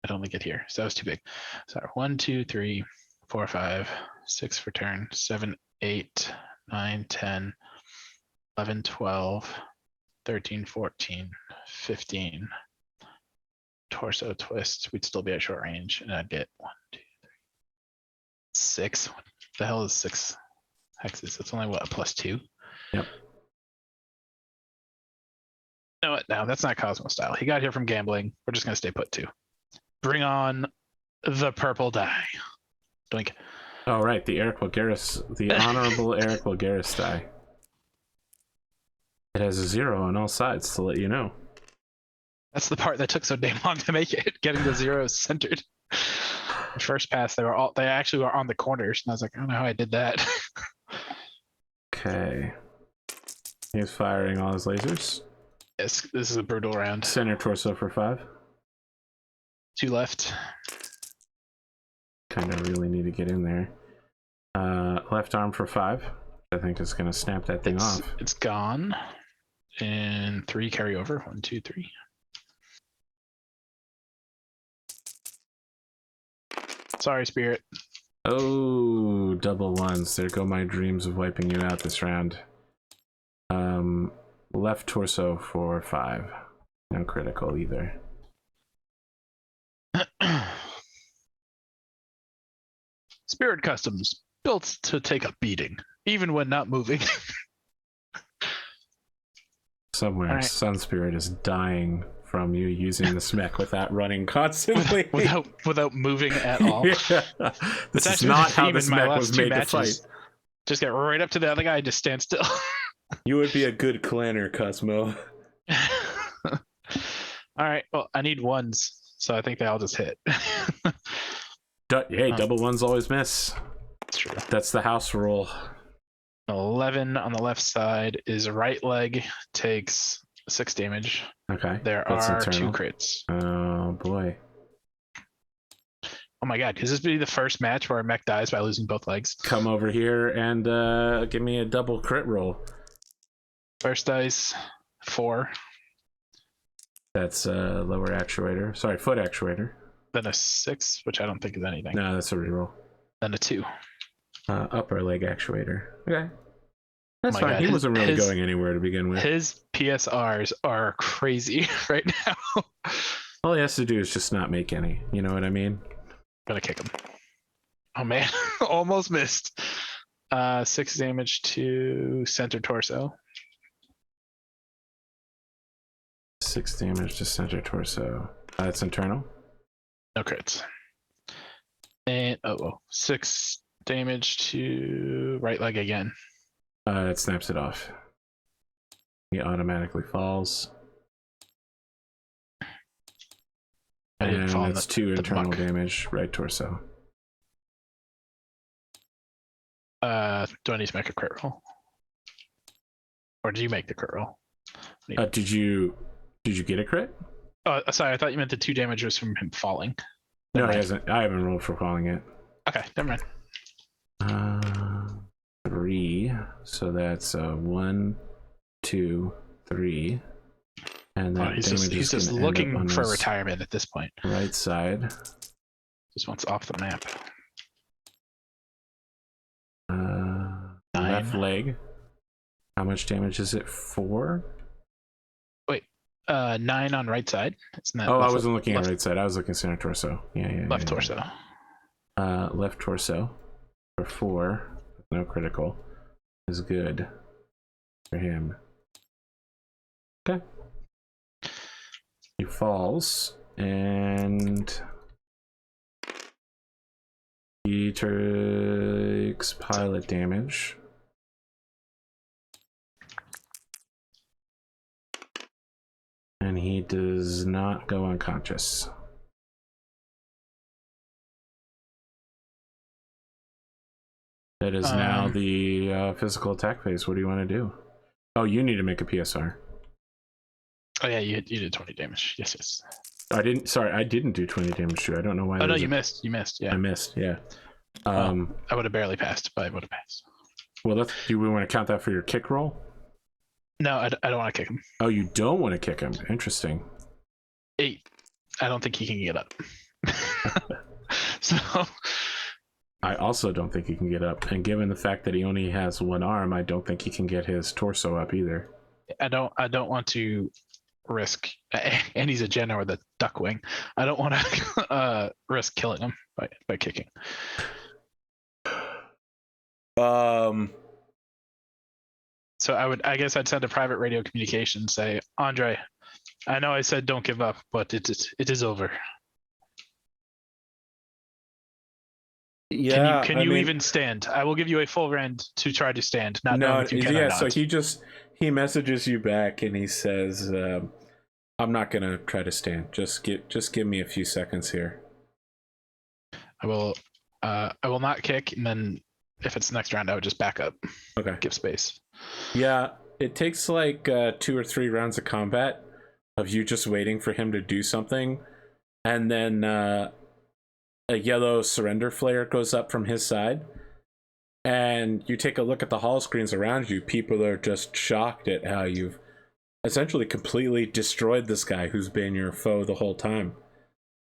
I'd only get here, so that was too big. Sorry, 1, 2, 3, 4, 5, 6 for turn, 7, 8, 9, 10, 11, 12, 13, 14, 15, torso twist, we'd still be at short range, and I'd get 1, 2, 3, 6. What the hell is 6 hexes? That's only what, a +2? Yep. You know what? No, that's not Cosmo style. He got here from gambling. We're just gonna stay put 2. Bring on the purple die. Doink. Oh, right, the Eric Wilgaris, the honorable Eric Wilgaris die. It has a 0 on all sides to let you know. That's the part that took so damn long to make it, getting the zeros centered. The first pass, they actually were on the corners, and I was like, I don't know how I did that. Okay. He's firing all his lasers. Yes, this is a brutal round. Center torso for 5. 2 left. Kind of really need to get in there. Left arm for 5. I think it's gonna snap that thing off. It's gone. And 3 carry over. 1, 2, 3. Sorry, Spirit. Oh, double ones. There go my dreams of wiping you out this round. Left torso for 5. No critical either. Spirit Customs, built to take a beating, even when not moving. Somewhere, All right. Sun Spirit is dying from you using the Mech without running constantly. without moving at all. Yeah. This is actually not the how theme this in my Mech last was 2 made to matches. fight. Just get right up to the other guy and just stand still. You would be a good clanner, Cosmo. All right, well, I need 1s, so I think they all just hit. Hey, double ones always miss. That's true. That's the house rule. 11 on the left side is right leg, takes 6 damage. Okay. There that's are internal. 2 crits. Oh boy. Oh my god, could this be the first match where a mech dies by losing both legs? Come over here and give me a double crit roll. First dice, 4. That's lower actuator. Sorry, foot actuator. Then a 6, which I don't think is anything. No, that's a reroll. Then a 2. Upper leg actuator. Okay. That's my fine. God. He wasn't really His- going anywhere to begin with. His PSRs are crazy right now. All he has to do is just not make any. You know what I mean? Gonna kick him. Oh man, almost missed. 6 damage to center torso. 6 damage to center torso. That's internal. No crits. And 6 damage to right leg again. It snaps it off. He automatically falls. I didn't And fall in that's the 2 internal muck. damage, right torso. Do I need to make a crit roll? Or do you make the crit roll? Did you get a crit? Oh, sorry, I thought you meant the 2 damage was from him falling. No, Never he mind. hasn't. I haven't rolled for falling yet. Okay, never mind. 3. So that's 1, 2, 3. And that He's damage just is gonna end looking up on for his retirement at this point. right side. Just wants off the map. Left 9. leg. How much damage is it? 4? 9 on right side. Isn't that Oh, I left- wasn't looking left, at right side. I was looking center torso. Yeah. left torso. Left torso for 4. No critical is good for him. Okay. He falls and he takes pilot damage. And he does not go unconscious. That is now the physical attack phase. What do you want to do? Oh, you need to make a PSR. Oh yeah, you did 20 damage. Yes. I didn't. Sorry, I didn't do 20 damage to you. I don't know why. Oh no, there's you a- missed. You missed. Yeah. I missed. Yeah. I would have barely passed, but I would have passed. Well, that's. Do we want to count that for your kick roll? No, I don't want to kick him. Oh, you don't want to kick him. Interesting. 8. I don't think he can get up. So I also don't think he can get up. And given the fact that he only has one arm, I don't think he can get his torso up either. I don't want to risk, and he's a Jenna with a duck wing. I don't want to risk killing him by kicking. So I guess I'd send a private radio communication, say, Andre, I know I said don't give up, but it is over. Yeah. Can you even stand? I will give you a full round to try to stand. Not knowing if you can or not. So he messages you back and he says, I'm not gonna try to stand. Just give me a few seconds here. I will not kick, and then if it's the next round, I would just back up. Okay. Give space. Yeah, it takes like 2 or 3 rounds of combat of you just waiting for him to do something, and then a yellow surrender flare goes up from his side, and you take a look at the hall screens around you. People are just shocked at how you've essentially completely destroyed this guy who's been your foe the whole time,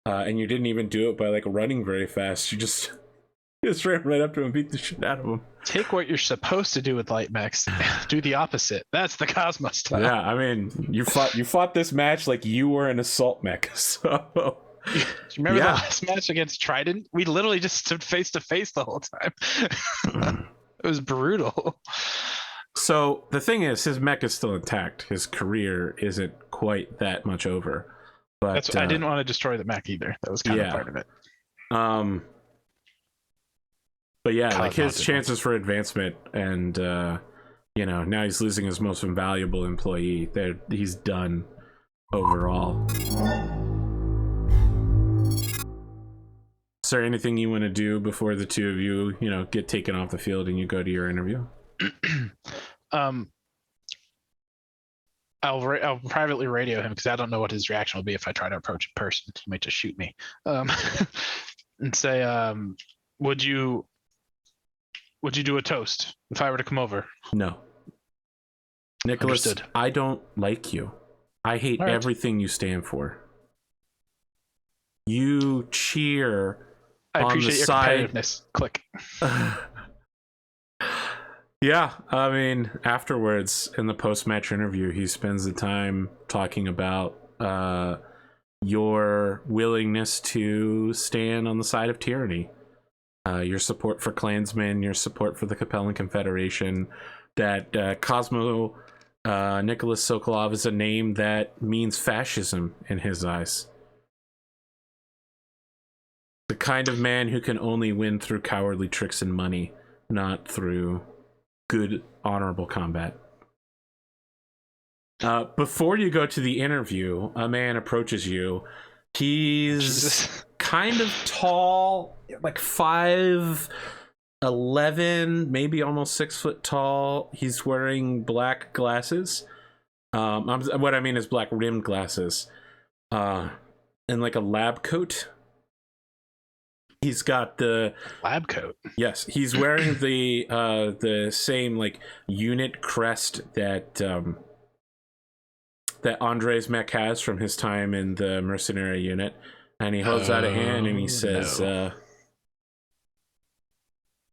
and you didn't even do it by like running very fast. You just ran right up to him and beat the shit out of him. Take what you're supposed to do with light mechs, do the opposite. That's the Cosmo style. Yeah, I mean, you fought this match like you were an assault mech. So you remember the last match against Trident? We literally just stood face to face the whole time. It was brutal. So the thing is, his mech is still intact. His career isn't quite that much over. But I didn't want to destroy the mech either. That was kind of part of it. But yeah, like his chances for advancement, and now he's losing his most invaluable employee. He's done overall. Is there anything you want to do before the two of you, get taken off the field and you go to your interview? I'll privately radio him because I don't know what his reaction will be if I try to approach in person. He might just shoot me. And say, would you do a toast if I were to come over? No. Nicholas, Understood. I don't like you. I hate everything you stand for. You cheer I on appreciate the your side. competitiveness. Click. Yeah, I mean, afterwards in the post-match interview, he spends the time talking about your willingness to stand on the side of tyranny. Your support for Klansmen, your support for the Capellan Confederation, that Cosmo Nicholas Sokolov is a name that means fascism in his eyes. The kind of man who can only win through cowardly tricks and money, not through good, honorable combat. Before you go to the interview, a man approaches you. He's kind of tall, like 5'11", maybe almost 6 foot tall. He's wearing black glasses. What I mean is black rimmed glasses, and like a lab coat. He's got the lab coat. Yes, he's wearing the same like unit crest that Andre's mech has from his time in the mercenary unit, and he holds out a hand and he says,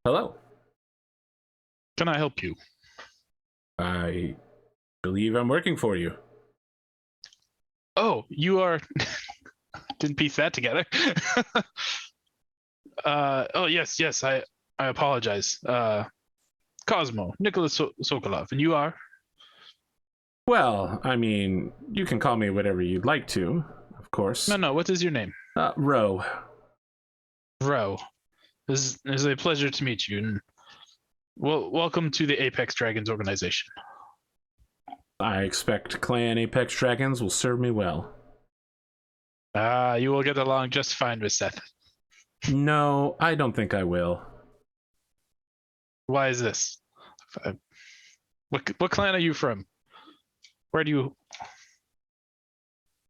"Hello. Can I help you? I believe I'm working for you." Oh, you are. Didn't piece that together. Oh yes. I apologize. Cosmo, Nicholas Sokolov, and you are? Well, I mean, you can call me whatever you'd like to, of course. No. What is your name? Ro. Ro. It is a pleasure to meet you, and welcome to the Apex Dragons organization. I expect Clan Apex Dragons will serve me well. You will get along just fine with Seth. No, I don't think I will. Why is this? What clan are you from? Where do you...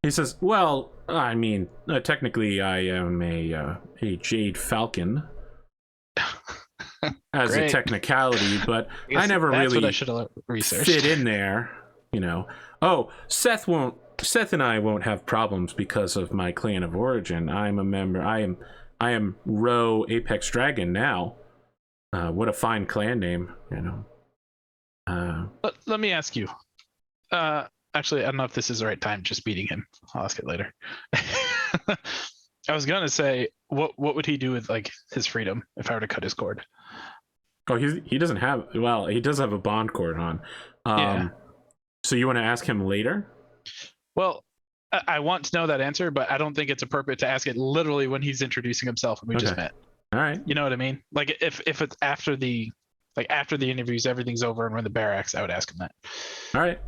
He says, well, I mean, technically I am a Jade Falcon as a technicality, but I never really what I should have researched. fit in there, Oh, Seth and I won't have problems because of my clan of origin. I'm a member. I am Ro Apex Dragon now. What a fine clan name, Let me ask you. actually, I don't know if this is the right time. Just beating him. I'll ask it later. I was gonna say, what would he do with like his freedom if I were to cut his cord? Oh, he doesn't have. Well, he does have a bond cord on. Yeah. So you want to ask him later? Well, I want to know that answer, but I don't think it's appropriate to ask it literally when he's introducing himself and we just met. All right. You know what I mean? Like if it's after the interviews, everything's over and we're in the barracks, I would ask him that. All right.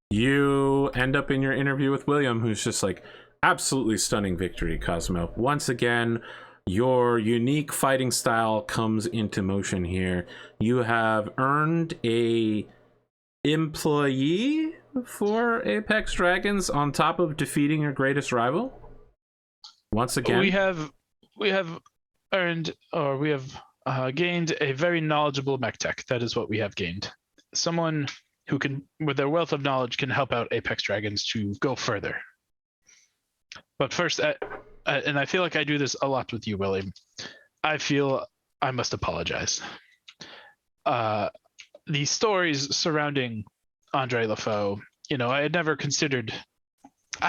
You end up in your interview with William, who's just like, absolutely stunning victory, Cosmo. Once again, your unique fighting style comes into motion here. You have earned a employee for Apex Dragons on top of defeating your greatest rival. Once again, we have earned, or we have gained a very knowledgeable mech tech. That is what we have gained. Someone who can, with their wealth of knowledge, can help out Apex Dragons to go further. But first, and I feel like I do this a lot with you, William, I feel I must apologize. The stories surrounding Andre LaFoe, I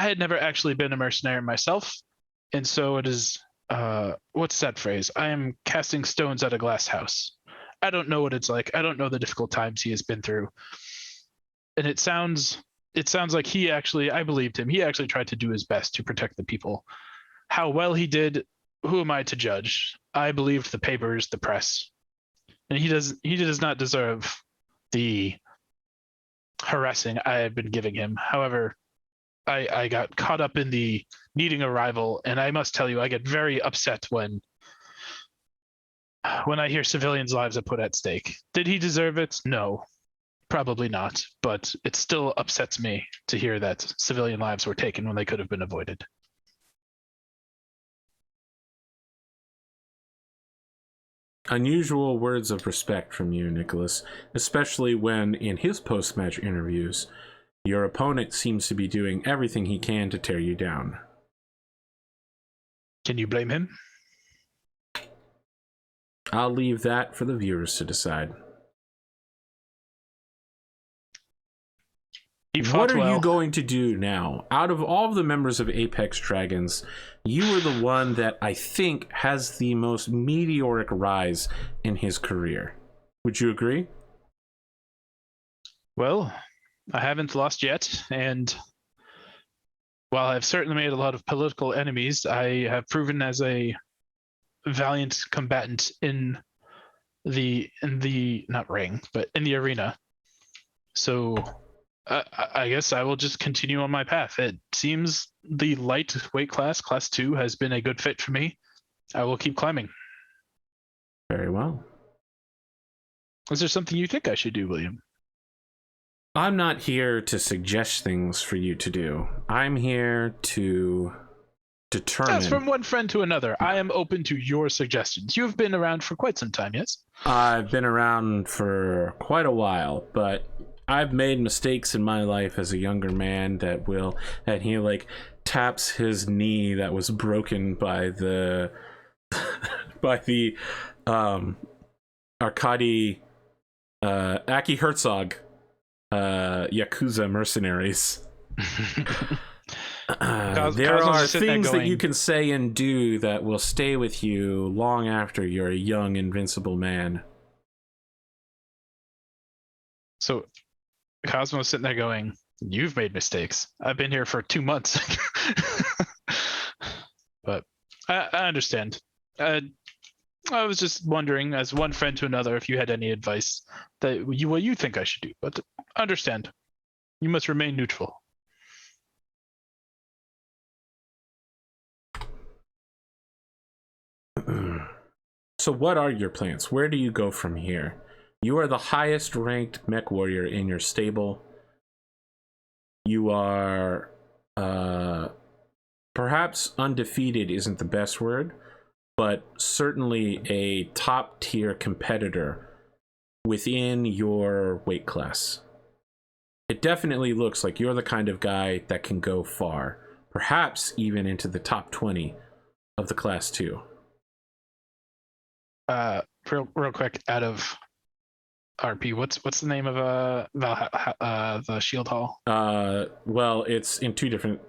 had never actually been a mercenary myself. And so it is, what's that phrase? I am casting stones at a glass house. I don't know what it's like. I don't know the difficult times he has been through. And it sounds like I believed him. He actually tried to do his best to protect the people. How well he did, who am I to judge? I believed the papers, the press. And he does not deserve the harassing I have been giving him. However, I got caught up in the needing a rival, and I must tell you, I get very upset when I hear civilians' lives are put at stake. Did he deserve it? No. Probably not, but it still upsets me to hear that civilian lives were taken when they could have been avoided. Unusual words of respect from you, Nicholas, especially when in his post-match interviews, your opponent seems to be doing everything he can to tear you down. Can you blame him? I'll leave that for the viewers to decide. What are you going to do now? Out of all of the members of Apex Dragons, you are the one that I think has the most meteoric rise in his career. Would you agree? Well, I haven't lost yet, and while I've certainly made a lot of political enemies, I have proven as a valiant combatant in the not ring, but in the arena. So I guess I will just continue on my path. It seems the lightweight class 2, has been a good fit for me. I will keep climbing. Very well. Is there something you think I should do, William? I'm not here to suggest things for you to do. I'm here to determine. That's from one friend to another. I am open to your suggestions. You've been around for quite some time, yes? I've been around for quite a while, but I've made mistakes in my life as a younger man that he like taps his knee that was broken by the Arkady Aki Herzog Yakuza mercenaries. There are things that you can say and do that will stay with you long after you're a young, invincible man. So Cosmo's sitting there going, you've made mistakes. I've been here for 2 months. But I understand. I was just wondering, as one friend to another, if you had any advice that what you think I should do. But understand, you must remain neutral. So what are your plans? Where do you go from here? You are the highest ranked mech warrior in your stable. You are perhaps undefeated isn't the best word, but certainly a top tier competitor within your weight class. It definitely looks like you're the kind of guy that can go far, perhaps even into the top 20 of the class 2. Real quick, out of RP. What's the name of the Shield Hall? Well, it's in two different.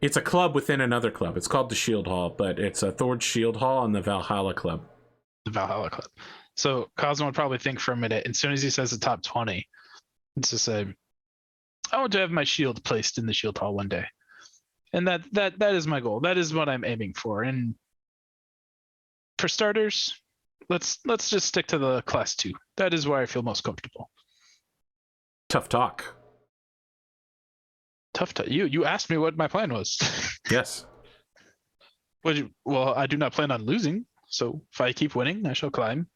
It's a club within another club. It's called the Shield Hall, but it's a Thord Shield Hall and the Valhalla Club. The Valhalla Club. So Cosmo would probably think for a minute. As soon as he says the top 20, it's just say, "I want to have my shield placed in the Shield Hall one day," and that is my goal. That is what I'm aiming for. And for starters, let's just stick to the class 2. That is where I feel most comfortable. Tough talk. You asked me what my plan was. Yes. Well, I do not plan on losing. So if I keep winning, I shall climb.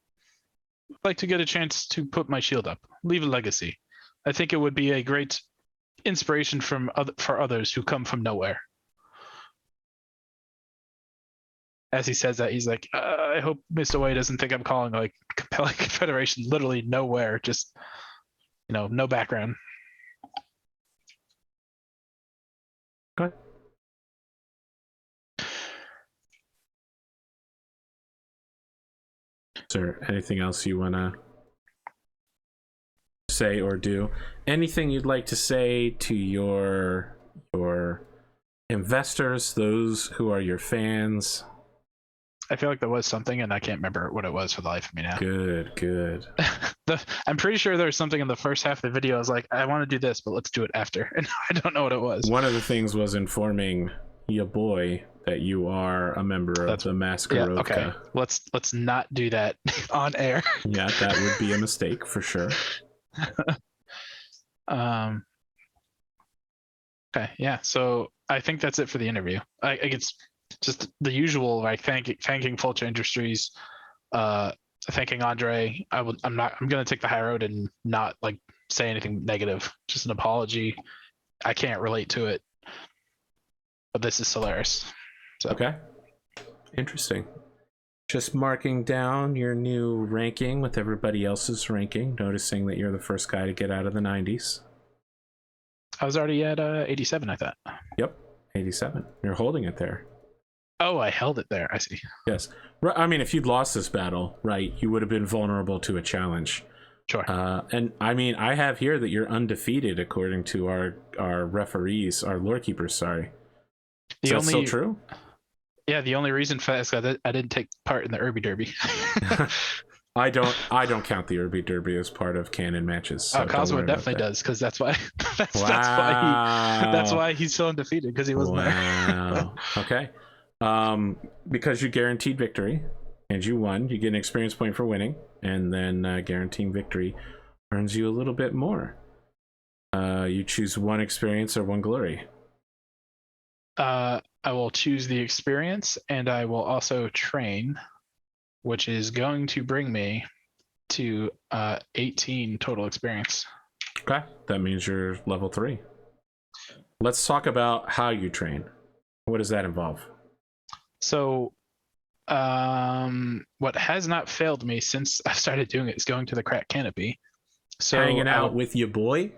I'd like to get a chance to put my shield up, leave a legacy. I think it would be a great inspiration for others who come from nowhere. As he says that, he's like, I hope Mr. Way doesn't think I'm calling like compelling confederation literally nowhere, just no background. Okay. Is there anything else you want to say or do? Anything you'd like to say to your investors, those who are your fans? I feel like there was something, and I can't remember what it was for the life of me now. Good. I'm pretty sure there was something in the first half of the video. I was like, I want to do this, but let's do it after. And I don't know what it was. One of the things was informing your boy that you are a member of the Maskarovka. Yeah, okay. Let's not do that on air. Yeah, that would be a mistake for sure. Okay, yeah. So I think that's it for the interview. I it's just the usual, like thanking Vulture Industries, thanking Andre. I'm gonna take the high road and not like say anything negative. Just an apology. I can't relate to it, but this is Solaris. So. Okay. Interesting. Just marking down your new ranking with everybody else's ranking, noticing that you're the first guy to get out of the 90s. I was already at 87, I thought. Yep, 87. You're holding it there. Oh, I held it there. I see. Yes. I mean, if you'd lost this battle, right, you would have been vulnerable to a challenge. Sure. And I mean, I have here that you're undefeated according to our referees, our lore keepers, sorry. Is that still true? Yeah, the only reason for that is that I didn't take part in the Irby Derby. I don't count the Irby Derby as part of canon matches. So Cosmo definitely does, because that's why that's why he's so undefeated, because he wasn't there. Okay. Because you guaranteed victory and you won, you get an experience point for winning, and then guaranteeing victory earns you a little bit more. You choose one experience or one glory. I will choose the experience, and I will also train, which is going to bring me to 18 total experience. Okay, that means you're level 3. Let's talk about how you train. What does that involve? So what has not failed me since I started doing it is going to the crack canopy. So hanging out with your boy?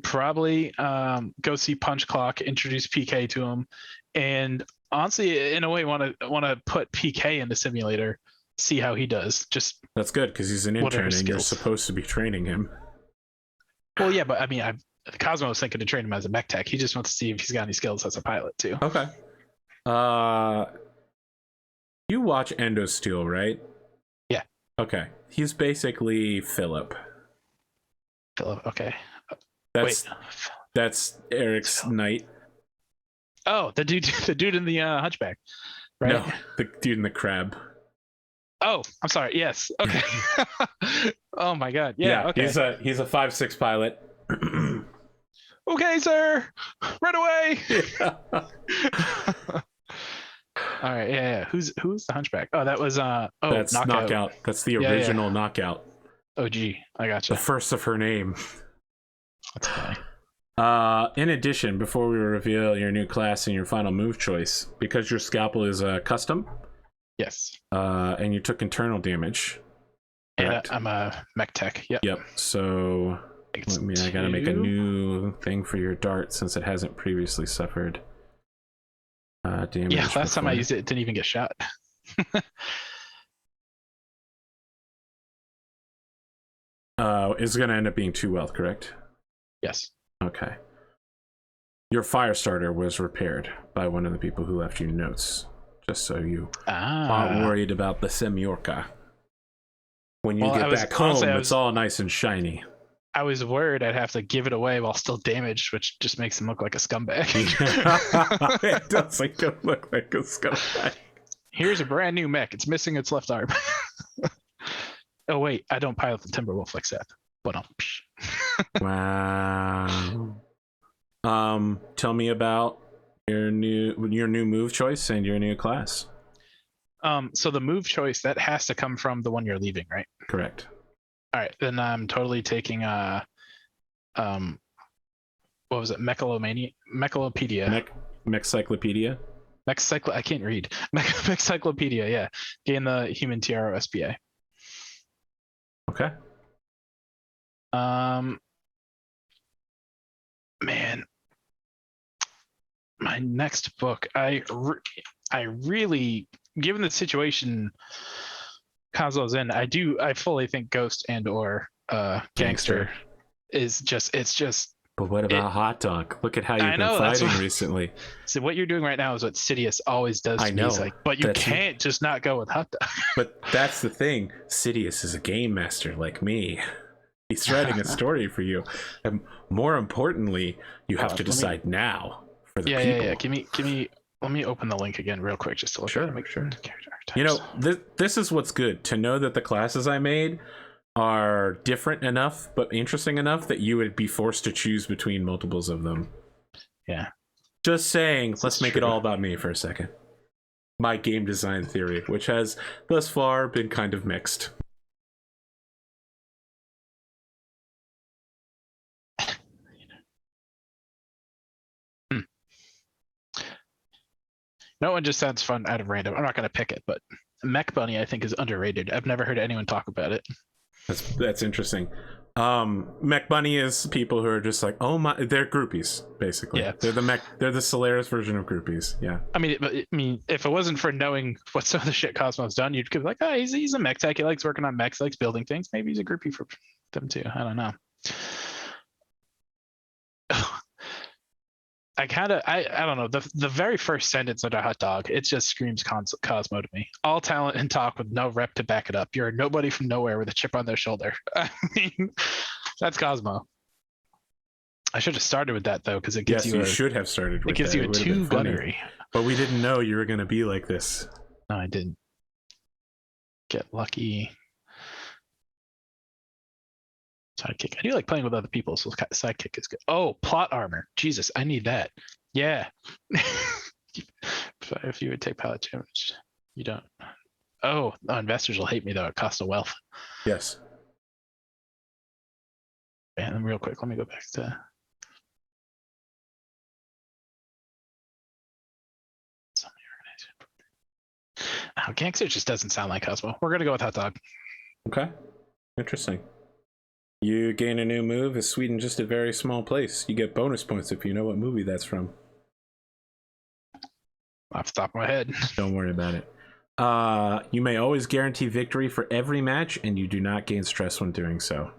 Probably go see Punch Clock, introduce PK to him, and honestly, in a way, want to put PK in the simulator, see how he does. Just that's good, because he's an intern and you're supposed to be training him. Well, yeah, but I mean, Cosmo was thinking to train him as a mech tech. He just wants to see if he's got any skills as a pilot too. Okay. You watch Endosteel, right? Yeah. Okay. He's basically Philip. Okay. That's Eric's knight. Oh, the dude in the Hunchback, right? No, the dude in the crab. Oh, I'm sorry. Yes. Okay. Oh my God. Yeah. Okay. He's a 5/6 pilot. Okay, sir. Right away. Yeah. All right. Yeah. Who's the Hunchback? Oh, that was that's Knockout. That's the original Knockout. Oh, gee. I gotcha. The first of her name. That's funny. In addition, before we reveal your new class and your final move choice, because your scalpel is a custom. Yes. And you took internal damage. Yeah, I'm a mech tech. Yep. Yep. So I gotta make a new thing for your dart since it hasn't previously suffered damage. Yeah, last time I used it, it didn't even get shot. is going to end up being 2 wealth, correct? Yes. Okay. Your fire starter was repaired by one of the people who left you notes, just so you aren't worried about the Semyorka. When you get back home, it's all nice and shiny. I was worried I'd have to give it away while still damaged, which just makes him look like a scumbag. It does look like a scumbag. Here's a brand new mech. It's missing its left arm. Oh wait, I don't pilot the Timberwolf like Seth. But wow. Tell me about your new move choice and your new class. So the move choice that has to come from the one you're leaving, right? Correct. All right, then I'm totally taking what was it? Mechalopedia. Mechcyclopedia. I can't read. Mechcyclopedia, yeah. Gain the human TRO SPA. Okay. Man, my next book, I really, given the situation Cosmo's in, I fully think Ghost and or Gangster is just, it's just. But what about Hot Dog? Look at how you've been fighting recently. So what you're doing right now is what Sidious always does to me. He's like, but you can't just not go with Hot Dog. But that's the thing. Sidious is a game master like me. He's writing a story for you. And more importantly, you have to decide now for the people. Yeah. Give me. Let me open the link again real quick just to look at it. Make sure. You know, this is what's good to know that the classes I made are different enough but interesting enough that you would be forced to choose between multiples of them. Yeah. Just saying, let's make it all about me for a second. My game design theory, which has thus far been kind of mixed. No one just sounds fun out of random. I'm not going to pick it, but Mech Bunny I think is underrated. I've never heard anyone talk about it. That's interesting. Mech Bunny is people who are just like, oh my, they're groupies basically. Yeah, they're the Solaris version of groupies. Yeah. I mean, if it wasn't for knowing what some of the shit Cosmo's done, you'd be like, oh, he's a mech tech. He likes working on mechs, likes building things. Maybe he's a groupie for them too. I don't know. I don't know. The very first sentence under Hot Dog, it just screams Cosmo to me. All talent and talk with no rep to back it up. You're a nobody from nowhere with a chip on their shoulder. I mean, that's Cosmo. I should have started with that though, because it gives you. You should have started with that. It gives you a 2 gunnery. But we didn't know you were going to be like this. No, I didn't. Get lucky. Sidekick. I do like playing with other people, so sidekick is good. Oh, plot armor. Jesus, I need that. Yeah. If you would take pallet damage, you don't. Oh, investors will hate me though. It costs a wealth. Yes. And then real quick, let me go back to. Oh, Gangster just doesn't sound like Cosmo. We're gonna go with Hot Dog. Okay. Interesting. You gain a new move. Is Sweden just a very small place? You get bonus points if you know what movie that's from. Off the top of my head. Don't worry about it. You may always guarantee victory for every match, and you do not gain stress when doing so.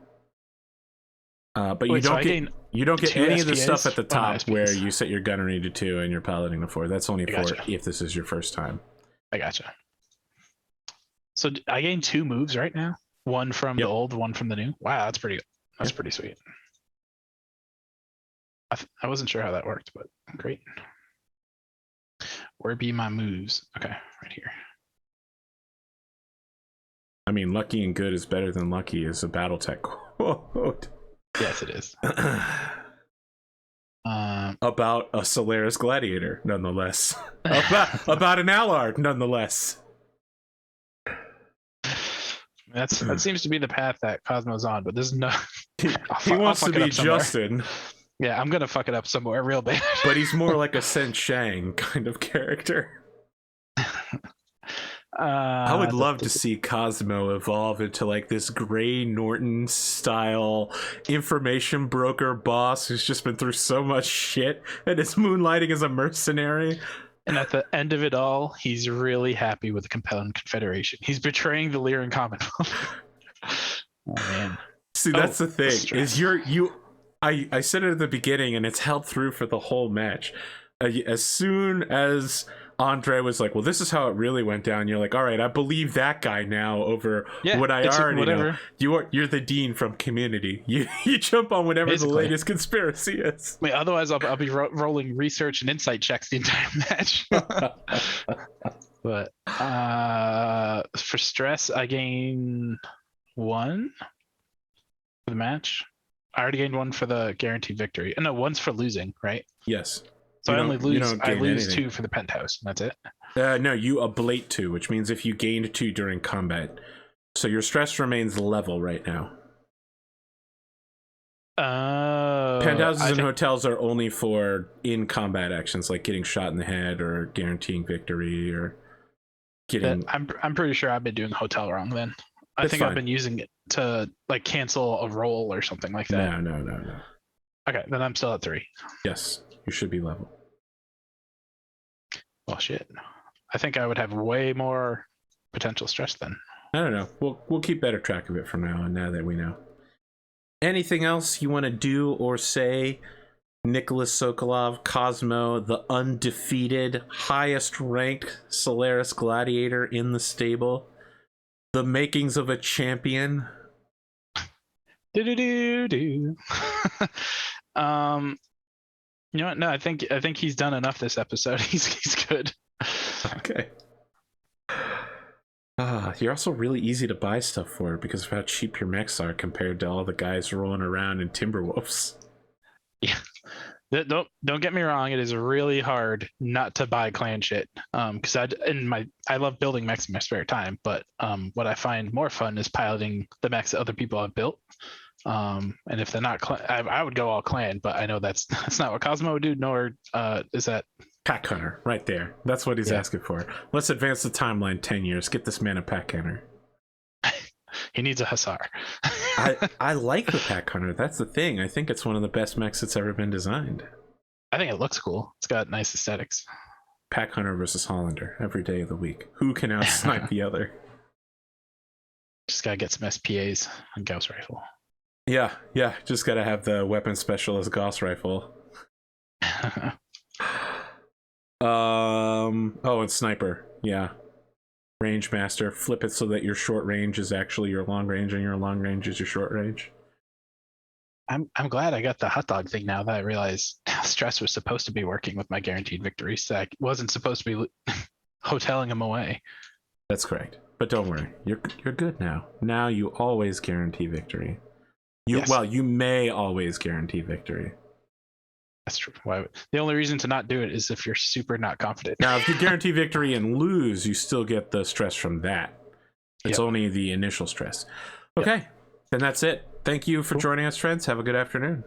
But you don't get any of the stuff at the top where you set your gunnery to 2 and you're piloting to 4. That's only for if this is your first time. I gotcha. So I gain 2 moves right now. One from the old, one from the new. Wow, that's pretty. That's pretty sweet. I wasn't sure how that worked, but great. Where be my moves? Okay, right here. I mean, lucky and good is better than lucky is a Battletech quote. Yes, it is. About a Solaris Gladiator, nonetheless. about an Allard, nonetheless. That seems to be the path that Cosmo's on, but this is not. He wants to be Justin. Yeah, I'm gonna fuck it up somewhere real bad. But he's more like a Sen Shang kind of character. I would love to see Cosmo evolve into like this Gray Norton style information broker boss who's just been through so much shit and is moonlighting as a mercenary. And at the end of it all, he's really happy with the compelling confederation. He's betraying the Lyran Commonwealth. Oh man. See, that's the thing. Stress. Is I said it at the beginning, and it's held through for the whole match. As soon as Andre was like, "Well, this is how it really went down," you're like, "All right, I believe that guy now over what I already know." You're the dean from Community. You jump on whatever the latest conspiracy is. Wait, otherwise I'll be rolling research and insight checks the entire match. But for stress, I gain 1 for the match. I already gained 1 for the guaranteed victory. No, 1's for losing, right? Yes. So I only lose. I lose anything. 2 for the penthouse. That's it. No, you ablate 2, which means if you gained 2 during combat, so your stress remains level right now. Penthouses and hotels are only for in combat actions, like getting shot in the head or guaranteeing victory or getting. I'm pretty sure I've been doing hotel wrong then. I think I've been using it to like cancel a roll or something like that. No. Okay, then I'm still at 3. Yes, you should be level. Well, shit. I think I would have way more potential stress then. I don't know. We'll keep better track of it from now on. Now that we know. Anything else you want to do or say? Nicholas Sokolov, Cosmo, the undefeated, highest ranked Solaris gladiator in the stable, the makings of a champion. Do. You know what? No, I think he's done enough this episode. He's good. Okay. You're also really easy to buy stuff for because of how cheap your mechs are compared to all the guys rolling around in Timberwolves. Yeah. Don't get me wrong. It is really hard not to buy clan shit. Because I love building mechs in my spare time. But what I find more fun is piloting the mechs that other people have built. And if they're not clan, I would go all clan. But I know that's not what Cosmo would do. Nor is that Pack Hunter right there. That's what he's asking for. Let's advance the timeline 10 years. Get this man a Pack Hunter. He needs a Hussar. I like the Pack Hunter. That's the thing. I think it's one of the best mechs that's ever been designed. I think it looks cool. It's got nice aesthetics. Pack Hunter versus Hollander every day of the week. Who can out-snipe the other? Just gotta get some SPAs and Gauss rifle. Yeah. Just gotta have the weapon specialist Gauss rifle. And sniper. Yeah. Range master. Flip it so that your short range is actually your long range and your long range is your short range. I'm glad I got the hot dog thing now that I realized stress was supposed to be working with my guaranteed victory. So I wasn't supposed to be hoteling him away. That's correct. But don't worry. You're good now. Now you always guarantee victory. You may always guarantee victory. That's true. The only reason to not do it is if you're super not confident. Now, if you guarantee victory and lose, you still get the stress from that. It's only the initial stress. Okay, then that's it. Thank you for joining us, friends. Have a good afternoon.